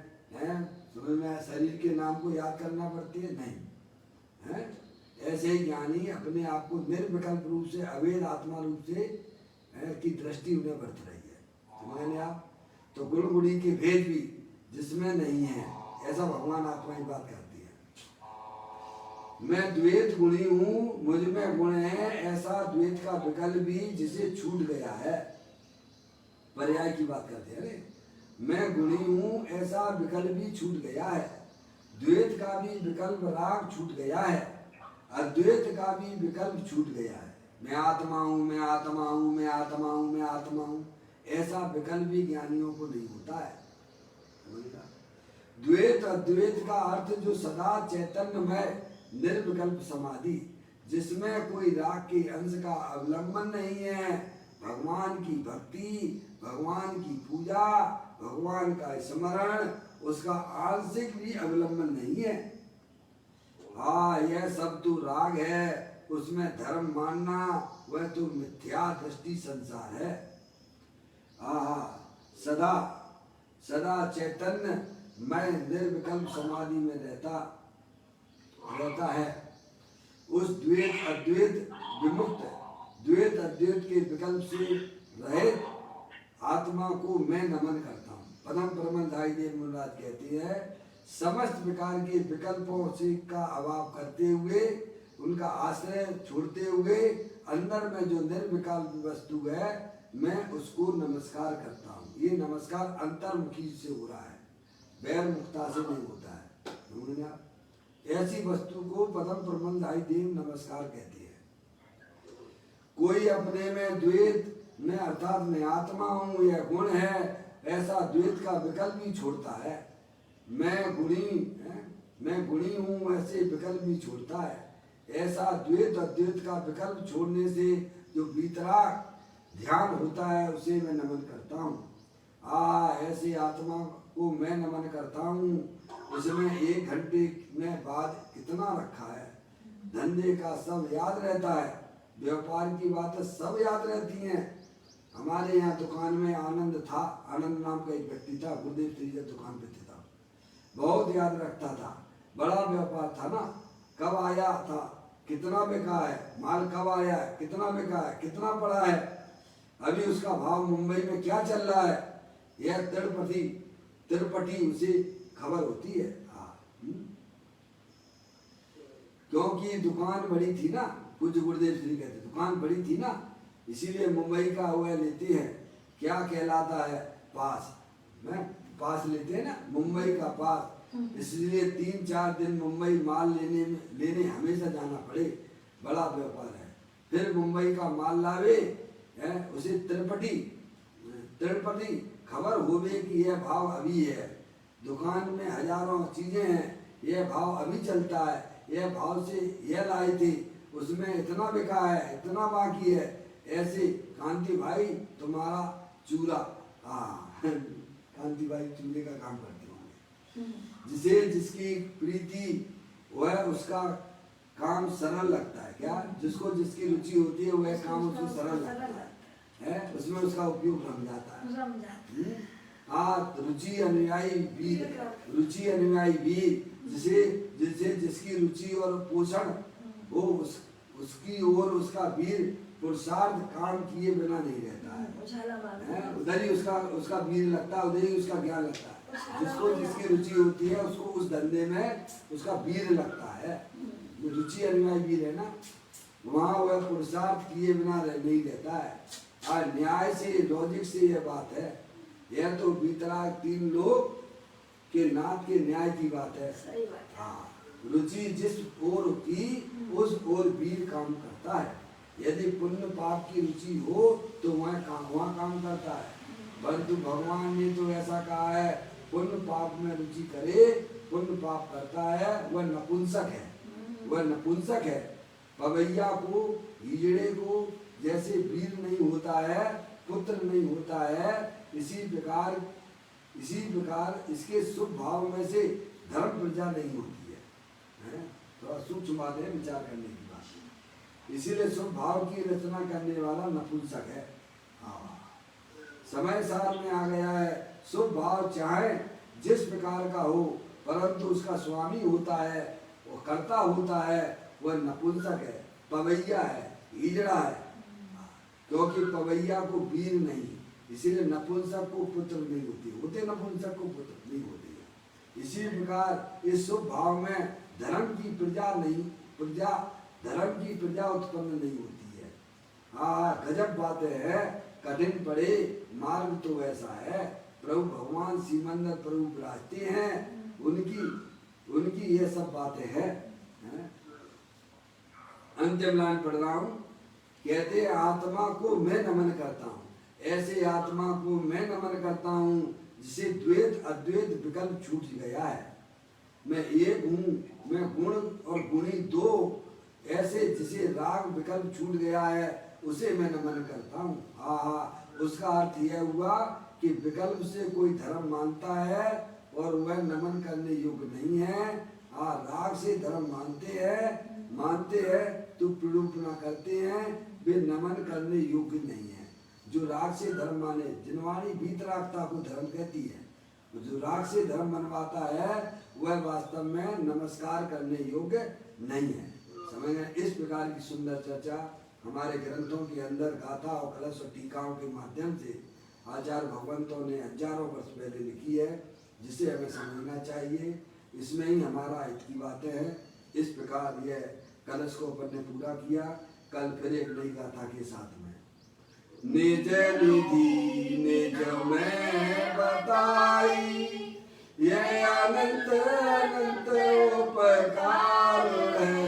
समझ में शरीर के नाम को याद करना पड़ती है? नहीं है। ऐसे ही ज्ञानी अपने आप को निर्विकल्प रूप से अवेद आत्मा रूप से की दृष्टि उन्हें बरत रही है, समझ आप? तो गुण गुणी के भेद भी जिसमें नहीं है, ऐसा भगवान आत्मा ही बात करती है। मैं द्वैत गुणी हूँ, मुझ में गुण है, ऐसा द्वैत का विकल्प भी जिसे छूट गया है। पर्याय की बात करते हैं। अरे मैं गुणी हूँ, ऐसा विकल्प भी छूट गया है। द्वैत का भी विकल्प राग छूट गया है, अद्वैत का भी विकल्प छूट गया है। मैं आत्मा हूँ, मैं आत्मा हूँ, मैं आत्मा हूँ, मैं आत्मा हूँ, ऐसा विकल्प भी ज्ञानियों को नहीं होता है। द्वैत अद्वैत का अर्थ जो सदा चैतन्य में निर्विकल्प समाधि, जिसमें कोई राग के अंश का अवलंबन नहीं है, भगवान की भक्ति, भगवान की पूजा, भगवान का स्मरण, उसका आंशिक भी अवलंबन नहीं है। यह सब तो राग है, उसमें धर्म मानना वह तो मिथ्या दृष्टि संसार है। सदा सदा चैतन्य मैं निर्विकल्प समाधि में रहता है। उस द्वैत अद्वैत विमुक्त, द्वैत अद्वैत के विकल्प से रहित आत्मा को मैं नमन करता हूँ। पदम परमधाई देव मुनिराज कहती है, समस्त प्रकार के विकल्पों से का अभाव करते हुए, उनका आश्रय छोड़ते हुए, अंदर में जो निर्विकल्प वस्तु है, मैं उसको नमस्कार करता हूँ। ये नमस्कार अंतर्मुखी से हो रहा है, बैर मुक्ता से नहीं होता है। ऐसी वस्तु को पदम परमधाई देव नमस्कार कहती है। कोई अपने में द्वैत में अर्थात मैं आत्मा हूँ, यह गुण है, ऐसा द्वैत का विकल्प भी छोड़ता है। मैं गुणी हूँ, ऐसे विकल्प भी छोड़ता है। ऐसा द्वैत अद्वैत का विकल्प छोड़ने से जो भीतराग ध्यान होता है, उसे मैं नमन करता हूँ। ऐसी आत्मा को मैं नमन करता हूँ। इसमें 1 घंटे में बाद कितना रखा है, धंधे का सब याद रहता है, व्यापार की बातें सब याद रहती हैं। हमारे यहाँ दुकान में आनंद था, आनंद नाम का एक व्यक्ति था, गुरुदेव श्री जब दुकान पे था, बहुत याद रखता था, बड़ा व्यापार था ना, कब आया था, कितना बिका है, माल कब आया है, कितना बिका है, कितना पड़ा है, अभी उसका भाव मुंबई में क्या चल रहा है, यह तिरुपति उसे खबर होती है। क्योंकि दुकान बड़ी थी ना, पूज्य गुरुदेव श्री कहते दुकान बड़ी थी ना, इसीलिए मुंबई का हुआ लेते हैं, क्या कहलाता है, पास लेते हैं ना, मुंबई का पास, इसलिए 3-4 दिन मुंबई माल लेने हमेशा जाना पड़े, बड़ा व्यापार है। फिर मुंबई का माल लावे, उसे तिरुपति खबर होवे कि यह भाव अभी है, दुकान में हजारों चीजें हैं, यह भाव अभी चलता है, यह भाव से यह लाए थे, उसमें इतना बिका है, इतना बाकी है। ऐसे कांति भाई तुम्हारा चूरा, हाँ कांति भाई चूरे का काम करते होंगे। जिसे जिसकी प्रीति वह उसका काम सरल लगता है। क्या? जिसको जिसकी रुचि होती है वह काम उसको सरल लगता है, उसमें उसका उपयोग रम जाता है। हाँ, रुचि अनुयायी वीर, रुचि अनुयायी वीर, जिसे जिसे जिसकी रुचि और पोषण हो उसकी ओर उसका वीर पुरुषार्थ काम किए बिना नहीं रहता है। उधर ही उसका वीर लगता है, उधर ही उसका ज्ञान लगता है। जिसको जिसकी रुचि होती है उसको उस धंधे में उसका वीर लगता है। रुचि अनुयायी वीर है ना, वहाँ वह पुरुषार्थ किए बिना नहीं रहता है। न्याय से, लॉजिक से यह बात है। यह तो भीतरा तीन लोग के नाथ के न्याय की बात है। सही बात है। हाँ, रुचि जिस ओर की उस ओर वीर काम करता है। यदि पुण्य पाप की रुचि हो तो वह काम करता है। परंतु भगवान ने तो ऐसा कहा है, पुण्य पाप में रुचि करे, पुण्य पाप करता है वह नपुंसक है, वह नपुंसक है। पवैया को, हिजड़े को जैसे वीर नहीं होता है, पुत्र नहीं होता है, इसी प्रकार इसके शुभ भाव में से धर्म प्रजा नहीं होती है। थोड़ा सूक्ष्म बात है, विचार करने की बात है। इसीलिए शुभ भाव की रचना करने वाला नपुंसक है। हाँ, समय साल में आ गया है। शुभ भाव चाहे जिस प्रकार का हो, परंतु उसका स्वामी होता है, वो कर्ता होता है, वह नपुंसक है, पवैया है, हिजड़ा है। क्योंकि पवैया को वीर नहीं, इसीलिए नपुंसक को पुत्र नहीं होते, नपुंसक को पुत्र नहीं होते। इसी प्रकार इस शुभ भाव में धर्म की प्रजा उत्पन्न नहीं होती है। हाँ, गजब बातें है, कठिन पड़े मार्ग तो ऐसा है। प्रभु भगवान सीमंदर प्रभु विराजते हैं, उनकी ये सब बातें हैं। अंतिम लाइन पढ़ रहा हूँ। कहते आत्मा को मैं नमन करता हूँ, ऐसे आत्मा को मैं नमन करता हूँ जिसे द्वैत अद्वैत विकल्प छूट गया है। मैं एक हूँ, मैं गुण और गुणी दो, ऐसे जिसे राग विकल्प छूट गया है उसे मैं नमन करता हूँ। हाँ, उसका अर्थ यह हुआ कि विकल्प से कोई धर्म मानता है और वह नमन करने योग्य नहीं है। हाँ, राग से धर्म मानते हैं तो प्रलोभना करते हैं, वे नमन करने योग्य नहीं है। जो राग से धर्म माने, जिनवाणी वीतरागता को धर्म कहती है, जो राग से धर्म मनवाता है वह वास्तव में नमस्कार करने योग्य नहीं है। समझ गए? इस प्रकार की सुंदर चर्चा हमारे ग्रंथों के अंदर गाथा और कलश और टीकाओं के माध्यम से आचार्य भगवंतों ने हजारों वर्ष पहले लिखी है, जिसे हमें समझना चाहिए। इसमें ही हमारा हित की बातें हैं। इस प्रकार यह कलश को अपन ने पूरा किया। कल फिर एक नई गाथा के साथ में। निज निधि निज में बताई, यह अनंत अनंत उपकार है,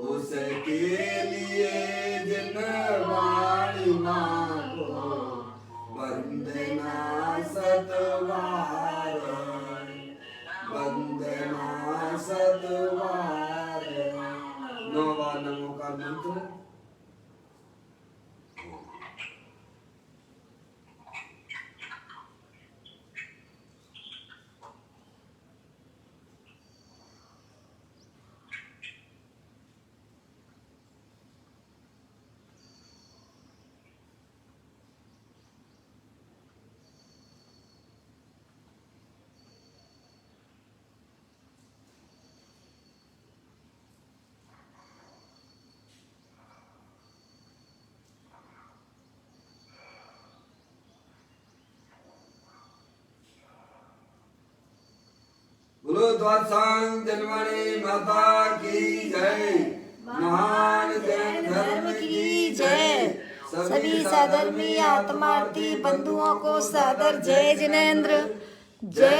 उसके लिए जिन वाणी माँ को वंदना सतवार, वंदना सतवार। 9 बार नमो का मंत्र। बोलो द्वादशांग जन्मणि माता की जय, महान जैन धर्म की जय। सभी सधर्मी आत्मार्थी बंधुओं को सादर जय जिनेंद्र। जय